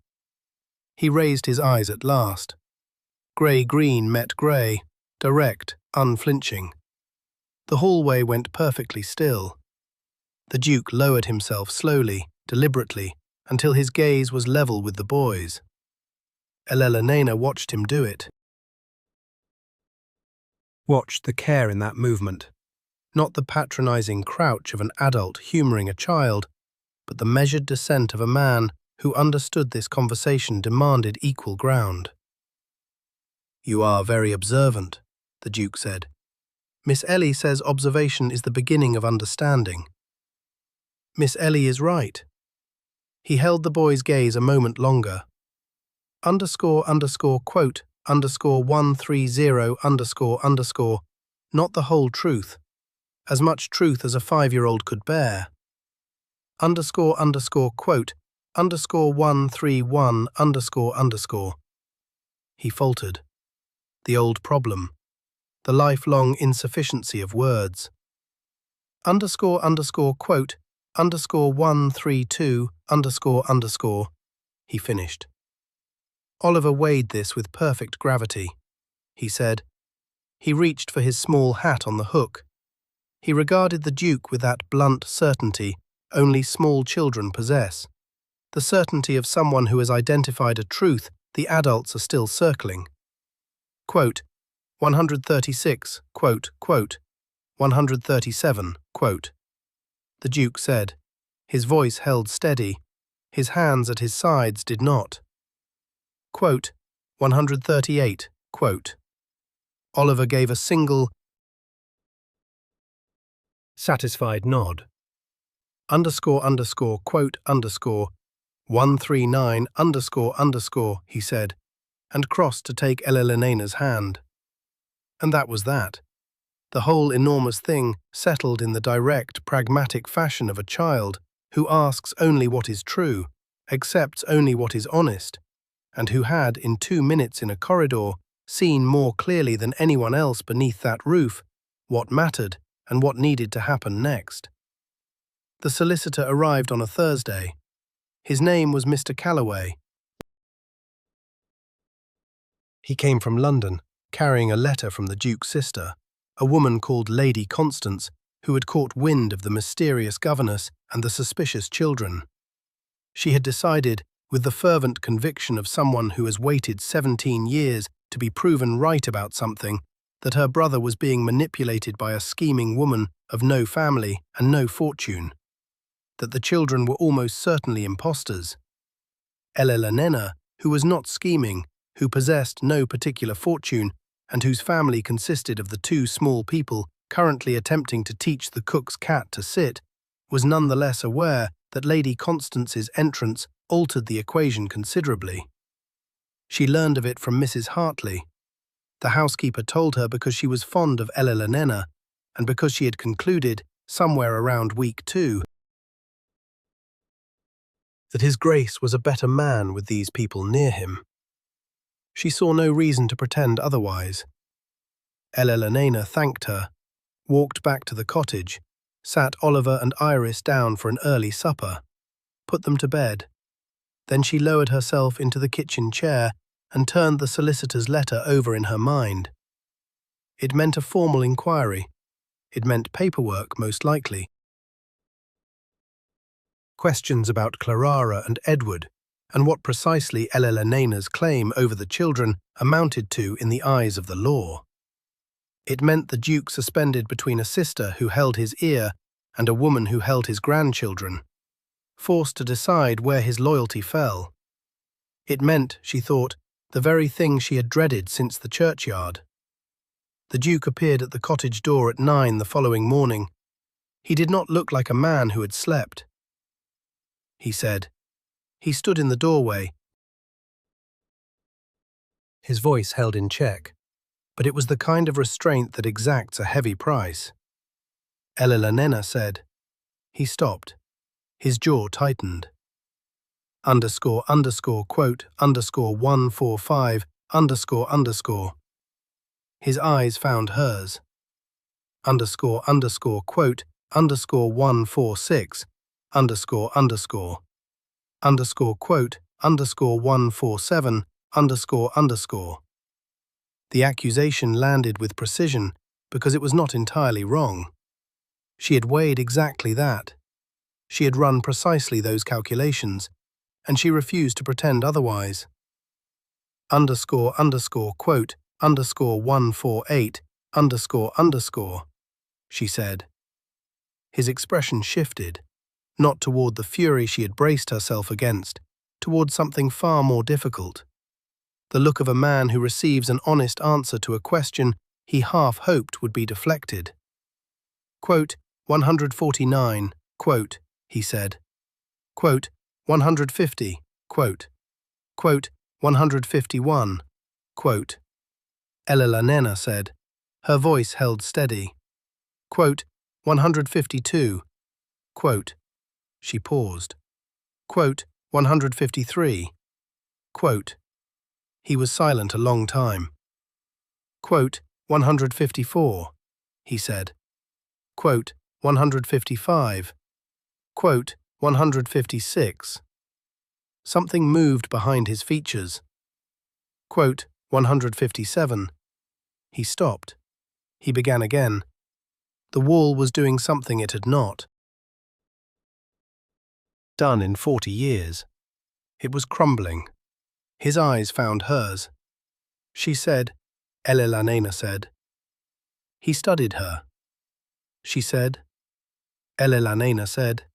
He raised his eyes at last. Grey-green met grey, direct, unflinching. The hallway went perfectly still. The Duke lowered himself slowly, deliberately, until his gaze was level with the boys. Elena watched him do it. Watched the care in that movement. Not the patronizing crouch of an adult humoring a child, but the measured descent of a man who understood this conversation demanded equal ground. "You are very observant," the Duke said. "Miss Ellie says observation is the beginning of understanding." "Miss Ellie is right." He held the boy's gaze a moment longer. __quote _130__, not the whole truth, as much truth as a 5-year-old could bear. __quote _131__. He faltered. The old problem. The lifelong insufficiency of words. __quote _132__, he finished. Oliver weighed this with perfect gravity. He said. He reached for his small hat on the hook. He regarded the Duke with that blunt certainty only small children possess, the certainty of someone who has identified a truth the adults are still circling. Quote, 136, quote, 137, quote. The Duke said. His voice held steady. His hands at his sides did not. Quote, 138, quote. Oliver gave a single, satisfied nod. __quote _139__, he said, and crossed to take Elena's hand. And that was that. The whole enormous thing settled in the direct, pragmatic fashion of a child who asks only what is true, accepts only what is honest, and who had, in 2 minutes in a corridor, seen more clearly than anyone else beneath that roof what mattered and what needed to happen next. The solicitor arrived on a Thursday. His name was Mr. Calloway. He came from London, carrying a letter from the Duke's sister, a woman called Lady Constance, who had caught wind of the mysterious governess and the suspicious children. She had decided, with the fervent conviction of someone who has waited 17 years to be proven right about something, that her brother was being manipulated by a scheming woman of no family and no fortune, that the children were almost certainly impostors. Elena, who was not scheming, who possessed no particular fortune, and whose family consisted of the two small people currently attempting to teach the cook's cat to sit, was nonetheless aware that Lady Constance's entrance altered the equation considerably. She learned of it from Mrs. Hartley. The housekeeper told her because she was fond of Elena, and because she had concluded, somewhere around week 2, that his Grace was a better man with these people near him. She saw no reason to pretend otherwise. Elena thanked her, walked back to the cottage, sat Oliver and Iris down for an early supper, put them to bed. Then she lowered herself into the kitchen chair and turned the solicitor's letter over in her mind. It meant a formal inquiry. It meant paperwork, most likely. Questions about Clarara and Edward, and what precisely Elena's claim over the children amounted to in the eyes of the law. It meant the Duke suspended between a sister who held his ear and a woman who held his grandchildren, forced to decide where his loyalty fell. It meant, she thought, the very thing she had dreaded since the churchyard. The Duke appeared at the cottage door at 9 the following morning. He did not look like a man who had slept. He said. He stood in the doorway, his voice held in check, but it was the kind of restraint that exacts a heavy price. Elena said. He stopped. His jaw tightened. ___quote _145 ___. His eyes found hers. ___quote _146 ___quote _147 ___. The accusation landed with precision because it was not entirely wrong. She had weighed exactly that. She had run precisely those calculations, and she refused to pretend otherwise. ___quote _148 ___, she said. His expression shifted, not toward the fury she had braced herself against, toward something far more difficult. The look of a man who receives an honest answer to a question he half hoped would be deflected. Quote, 149, quote, he said. Quote, 150, quote. Quote, 151, quote. Elena said. Her voice held steady. Quote, 152, quote. She paused. Quote, 153, quote. He was silent a long time. Quote, 154, he said. Quote, 155, quote, 156. Something moved behind his features. Quote, 157. He stopped. He began again. The wall was doing something it had not done in 40 years. It was crumbling. His eyes found hers. She said, Elena said. He studied her. She said. Elena said.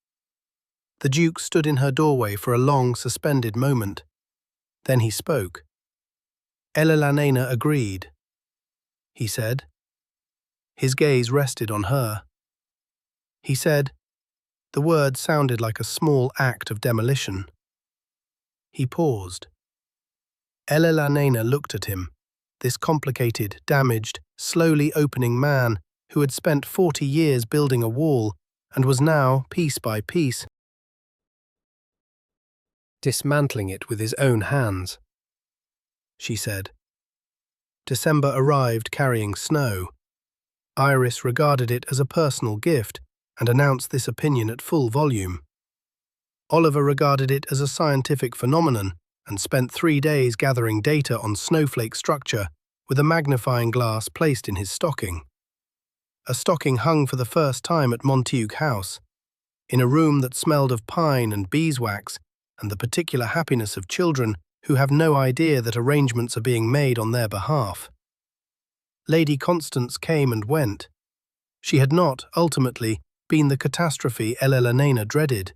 The Duke stood in her doorway for a long, suspended moment. Then he spoke. Elena agreed. He said. His gaze rested on her. He said. The word sounded like a small act of demolition. He paused. Elena looked at him, this complicated, damaged, slowly opening man who had spent 40 years building a wall and was now, piece by piece, dismantling it with his own hands. She said. December arrived carrying snow. Iris regarded it as a personal gift and announced this opinion at full volume. Oliver regarded it as a scientific phenomenon and spent 3 days gathering data on snowflake structure with a magnifying glass placed in his stocking. a stocking hung for the first time at Montague House, in a room that smelled of pine and beeswax and the particular happiness of children who have no idea that arrangements are being made on their behalf. Lady Constance came and went. She had not, ultimately, been the catastrophe Elena dreaded,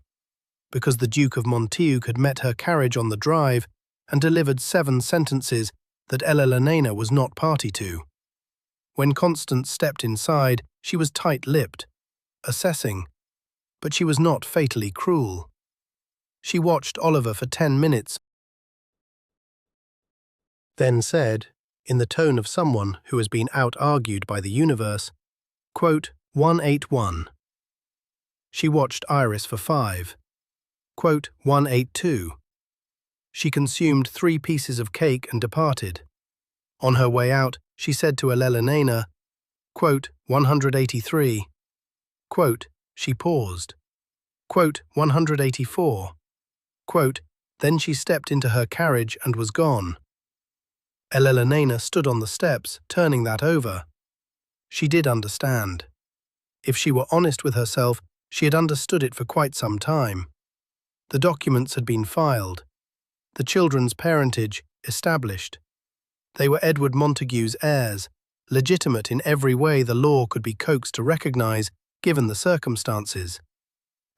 because the Duke of Montague had met her carriage on the drive and delivered 7 sentences that Elena was not party to. When Constance stepped inside, she was tight-lipped, assessing, but she was not fatally cruel. She watched Oliver for 10 minutes, then said, in the tone of someone who has been out-argued by the universe, quote, 181. She watched Iris for 5. Quote, 182. She consumed 3 pieces of cake and departed. On her way out, she said to Elena, quote, 183. Quote, she paused. Quote, 184. Quote, then she stepped into her carriage and was gone. Elena stood on the steps, turning that over. She did understand. If she were honest with herself, she had understood it for quite some time. The documents had been filed. The children's parentage established. They were Edward Montague's heirs, legitimate in every way the law could be coaxed to recognize, given the circumstances.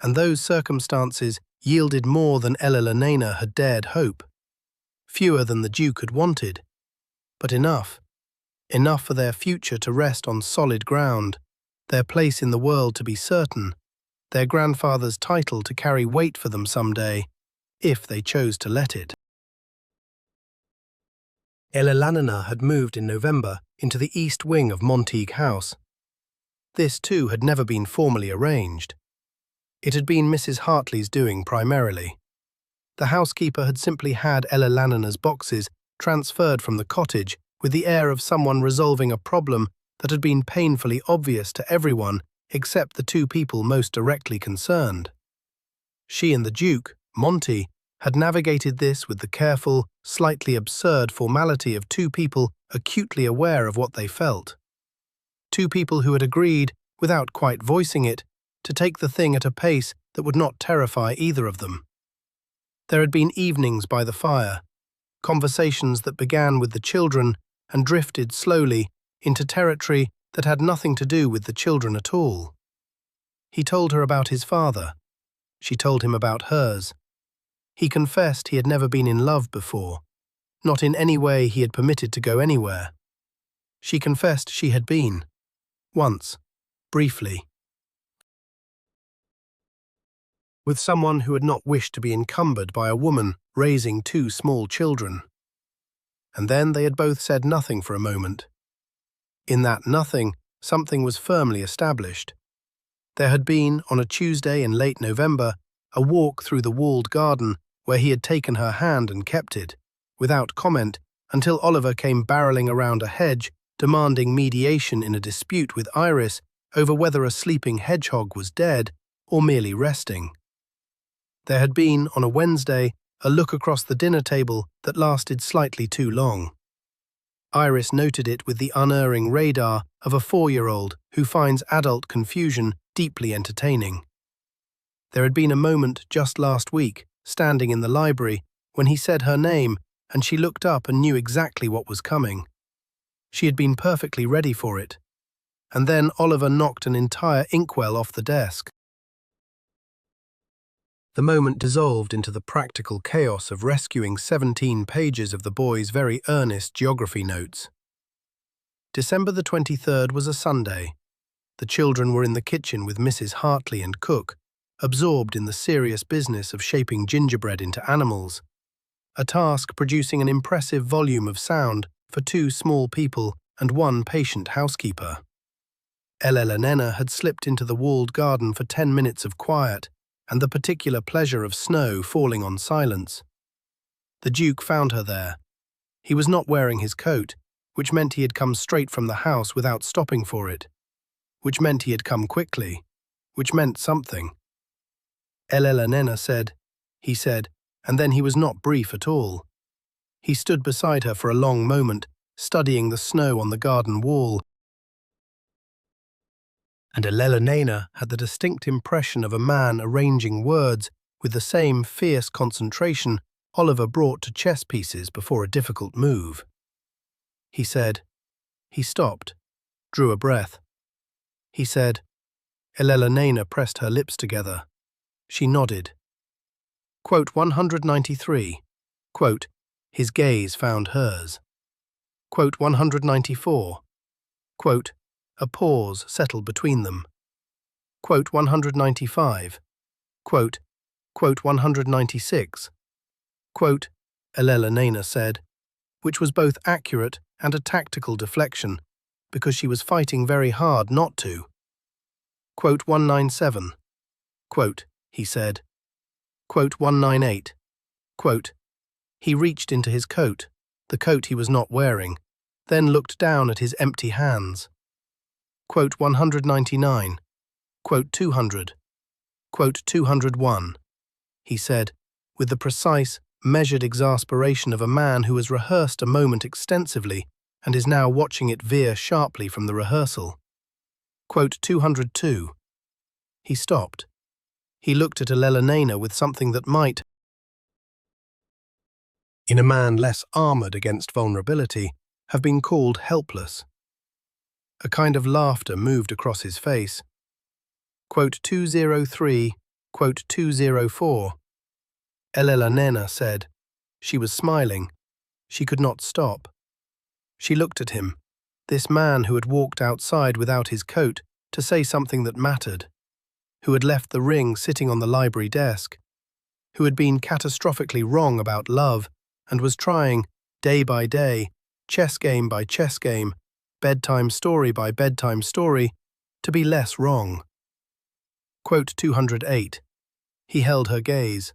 And those circumstances yielded more than Elena had dared hope. Fewer than the Duke had wanted. But enough. Enough for their future to rest on solid ground, their place in the world to be certain, their grandfather's title to carry weight for them someday, if they chose to let it. Elena had moved in November into the east wing of Montague House. This, too, had never been formally arranged. It had been Mrs. Hartley's doing primarily. The housekeeper had simply had Elena's boxes transferred from the cottage with the air of someone resolving a problem that had been painfully obvious to everyone except the 2 people most directly concerned. She and the Duke, Monty, had navigated this with the careful, slightly absurd formality of 2 people acutely aware of what they felt. 2 people who had agreed, without quite voicing it, to take the thing at a pace that would not terrify either of them. There had been evenings by the fire, conversations that began with the children and drifted slowly into territory that had nothing to do with the children at all. He told her about his father. She told him about hers. He confessed he had never been in love before, not in any way he had permitted to go anywhere. She confessed she had been. Once. Briefly. With someone who had not wished to be encumbered by a woman raising 2 small children. And then they had both said nothing for a moment. In that nothing, something was firmly established. There had been, on a Tuesday in late November, a walk through the walled garden where he had taken her hand and kept it, without comment, until Oliver came barreling around a hedge, demanding mediation in a dispute with Iris over whether a sleeping hedgehog was dead or merely resting. There had been, on a Wednesday, a look across the dinner table that lasted slightly too long. Iris noted it with the unerring radar of a 4-year-old who finds adult confusion deeply entertaining. There had been a moment just last week, standing in the library, when he said her name and she looked up and knew exactly what was coming. She had been perfectly ready for it. And then Oliver knocked an entire inkwell off the desk. The moment dissolved into the practical chaos of rescuing 17 pages of the boy's very earnest geography notes. December the 23rd was a Sunday. The children were in the kitchen with Mrs. Hartley and cook, absorbed in the serious business of shaping gingerbread into animals, a task producing an impressive volume of sound for 2 small people and 1 patient housekeeper. Elena had slipped into the walled garden for 10 minutes of quiet, and the particular pleasure of snow falling on silence. The Duke found her there. He was not wearing his coat, which meant he had come straight from the house without stopping for it, which meant he had come quickly, which meant something. Elena said, he said, and then he was not brief at all. He stood beside her for a long moment, studying the snow on the garden wall, and Elena had the distinct impression of a man arranging words with the same fierce concentration Oliver brought to chess pieces before a difficult move. He said. He stopped, drew a breath. He said. Elena pressed her lips together. She nodded. Quote 193. Quote, his gaze found hers. Quote 194. Quote, a pause settled between them. Quote 195. Quote 196. Quote, Elena said, which was both accurate and a tactical deflection, because she was fighting very hard not to. Quote 197. Quote, he said. Quote 198. Quote, he reached into his coat, the coat he was not wearing, then looked down at his empty hands. Quote 199. Quote 200. Quote 201. He said, with the precise, measured exasperation of a man who has rehearsed a moment extensively and is now watching it veer sharply from the rehearsal. Quote 202. He stopped. He looked at Elena with something that might, in a man less armoured against vulnerability, have been called helpless. A kind of laughter moved across his face. Quote 203, quote 204. Elena said. She was smiling. She could not stop. She looked at him, this man who had walked outside without his coat to say something that mattered, who had left the ring sitting on the library desk, who had been catastrophically wrong about love and was trying, day by day, chess game by chess game, bedtime story by bedtime story, to be less wrong. Quote 208. He held her gaze.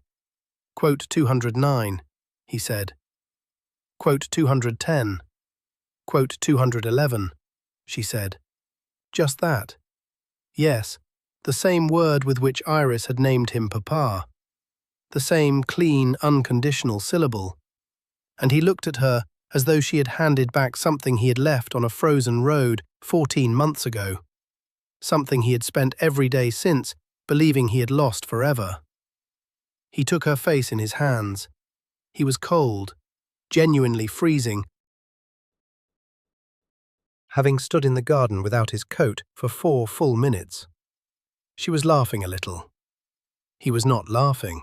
Quote 209, he said. Quote 210. Quote 211, she said. Just that. Yes, the same word with which Iris had named him Papa. The same clean, unconditional syllable. And he looked at her as though she had handed back something he had left on a frozen road 14 months ago. Something he had spent every day since, believing he had lost forever. He took her face in his hands. He was cold, genuinely freezing, having stood in the garden without his coat for 4 full minutes. She was laughing a little. He was not laughing,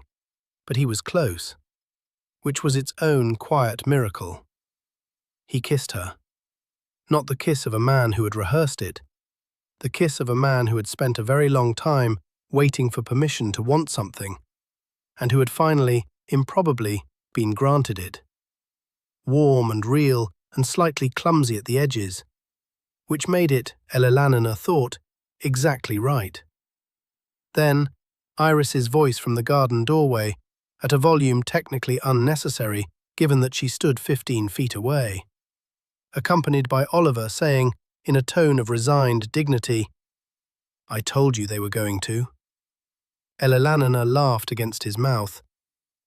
but he was close, which was its own quiet miracle. He kissed her. Not the kiss of a man who had rehearsed it, the kiss of a man who had spent a very long time waiting for permission to want something, and who had finally, improbably, been granted it. Warm and real and slightly clumsy at the edges, which made it, Elena thought, exactly right. Then, Iris's voice from the garden doorway, at a volume technically unnecessary given that she stood 15 feet away, accompanied by Oliver saying, in a tone of resigned dignity, "I told you they were going to." Elena laughed against his mouth.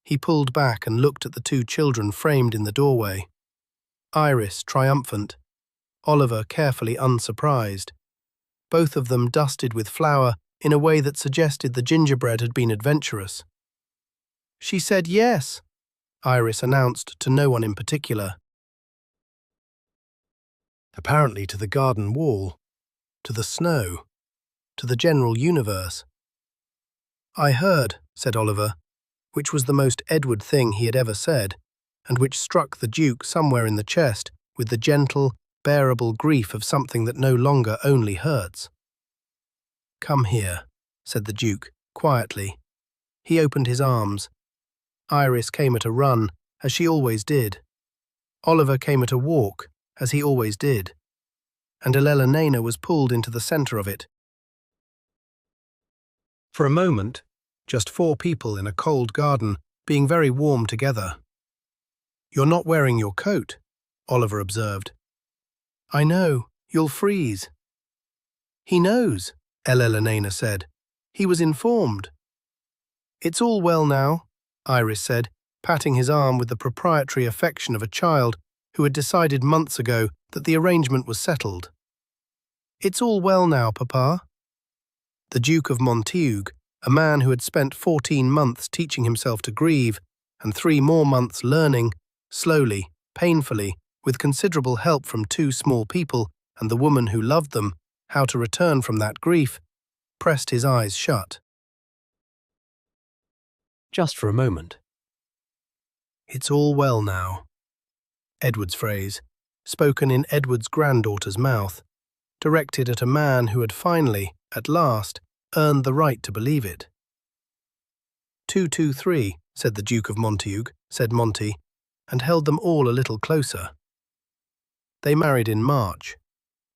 He pulled back and looked at the 2 children framed in the doorway. Iris triumphant, Oliver carefully unsurprised, both of them dusted with flour in a way that suggested the gingerbread had been adventurous. "She said yes," Iris announced to no one in particular. Apparently to the garden wall, to the snow, to the general universe. "I heard," said Oliver, which was the most Edward thing he had ever said, and which struck the Duke somewhere in the chest with the gentle, bearable grief of something that no longer only hurts. "Come here," said the Duke, quietly. He opened his arms. Iris came at a run, as she always did. Oliver came at a walk, as he always did. And Elena was pulled into the centre of it. For a moment, just 4 people in a cold garden, being very warm together. "You're not wearing your coat," Oliver observed. "I know, you'll freeze." "He knows," Elena said. "He was informed." "It's all well now," Iris said, patting his arm with the proprietary affection of a child who had decided months ago that the arrangement was settled. "It's all well now, Papa." The Duke of Montague, a man who had spent 14 months teaching himself to grieve, and 3 more months learning, slowly, painfully, with considerable help from 2 small people and the woman who loved them, how to return from that grief, pressed his eyes shut. Just for a moment. It's all well now. Edward's phrase, spoken in Edward's granddaughter's mouth, directed at a man who had finally, at last, earned the right to believe it. 223, said the Duke of Montague, said Monty, and held them all a little closer. They married in March,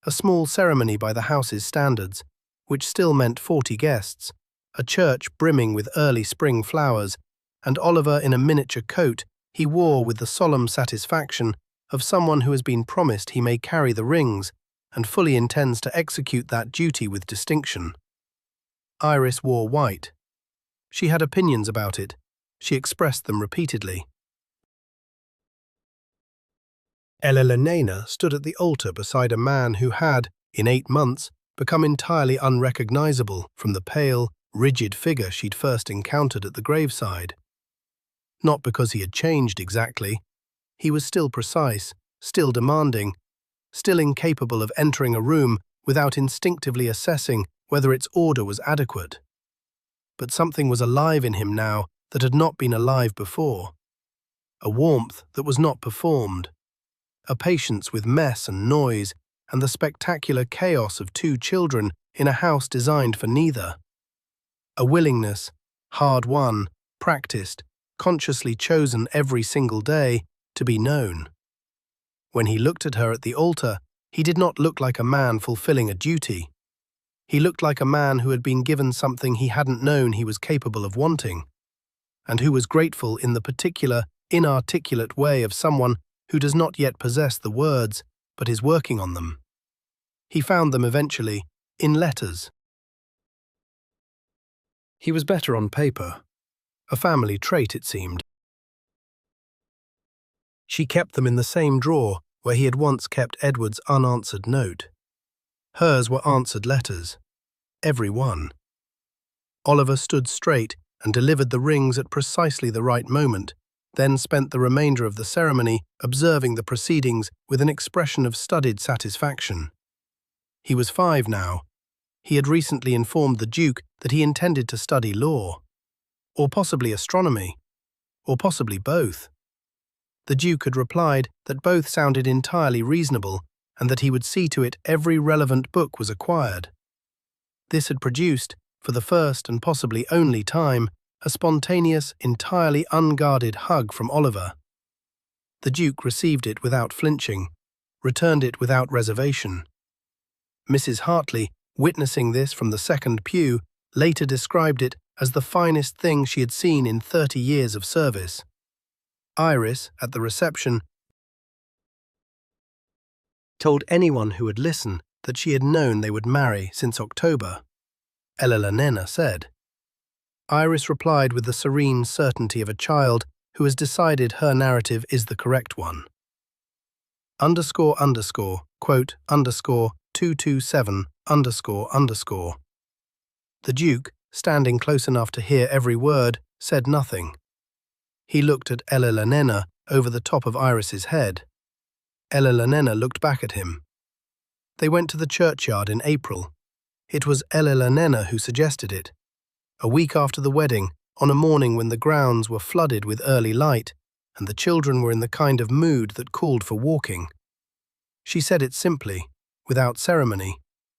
a small ceremony by the house's standards, which still meant 40 guests, a church brimming with early spring flowers, and Oliver in a miniature coat he wore with the solemn satisfaction of someone who has been promised he may carry the rings and fully intends to execute that duty with distinction. Iris wore white. She had opinions about it. She expressed them repeatedly. Elena stood at the altar beside a man who had, in 8 months, become entirely unrecognizable from the pale, rigid figure she'd first encountered at the graveside. Not because he had changed exactly. He was still precise, still demanding, still incapable of entering a room without instinctively assessing whether its order was adequate. But something was alive in him now that had not been alive before. A warmth that was not performed. A patience with mess and noise and the spectacular chaos of 2 children in a house designed for neither. A willingness, hard-won, practiced, consciously chosen every single day, to be known. When he looked at her at the altar, he did not look like a man fulfilling a duty. He looked like a man who had been given something he hadn't known he was capable of wanting, and who was grateful in the particular, inarticulate way of someone who does not yet possess the words, but is working on them. He found them eventually, in letters. He was better on paper. A family trait, it seemed. She kept them in the same drawer where he had once kept Edward's unanswered note. Hers were answered letters. Every one. Oliver stood straight and delivered the rings at precisely the right moment, then spent the remainder of the ceremony observing the proceedings with an expression of studied satisfaction. He was 5 now. He had recently informed the Duke that he intended to study law, or possibly astronomy, or possibly both. The Duke had replied that both sounded entirely reasonable and that he would see to it every relevant book was acquired. This had produced, for the first and possibly only time, a spontaneous, entirely unguarded hug from Oliver. The Duke received it without flinching, returned it without reservation. Mrs. Hartley, witnessing this from the second pew, later described it as the finest thing she had seen in 30 years of service. Iris, at the reception, told anyone who would listen that she had known they would marry since October. Elena said. Iris replied with the serene certainty of a child who has decided her narrative is the correct one. Quote, 227, The Duke, standing close enough to hear every word, said nothing. He looked at Elena over the top of Iris's head. Elena looked back at him. They went to the churchyard in April. It was Elena who suggested it. A week after the wedding, on a morning when the grounds were flooded with early light, and the children were in the kind of mood that called for walking. She said it simply, without ceremony,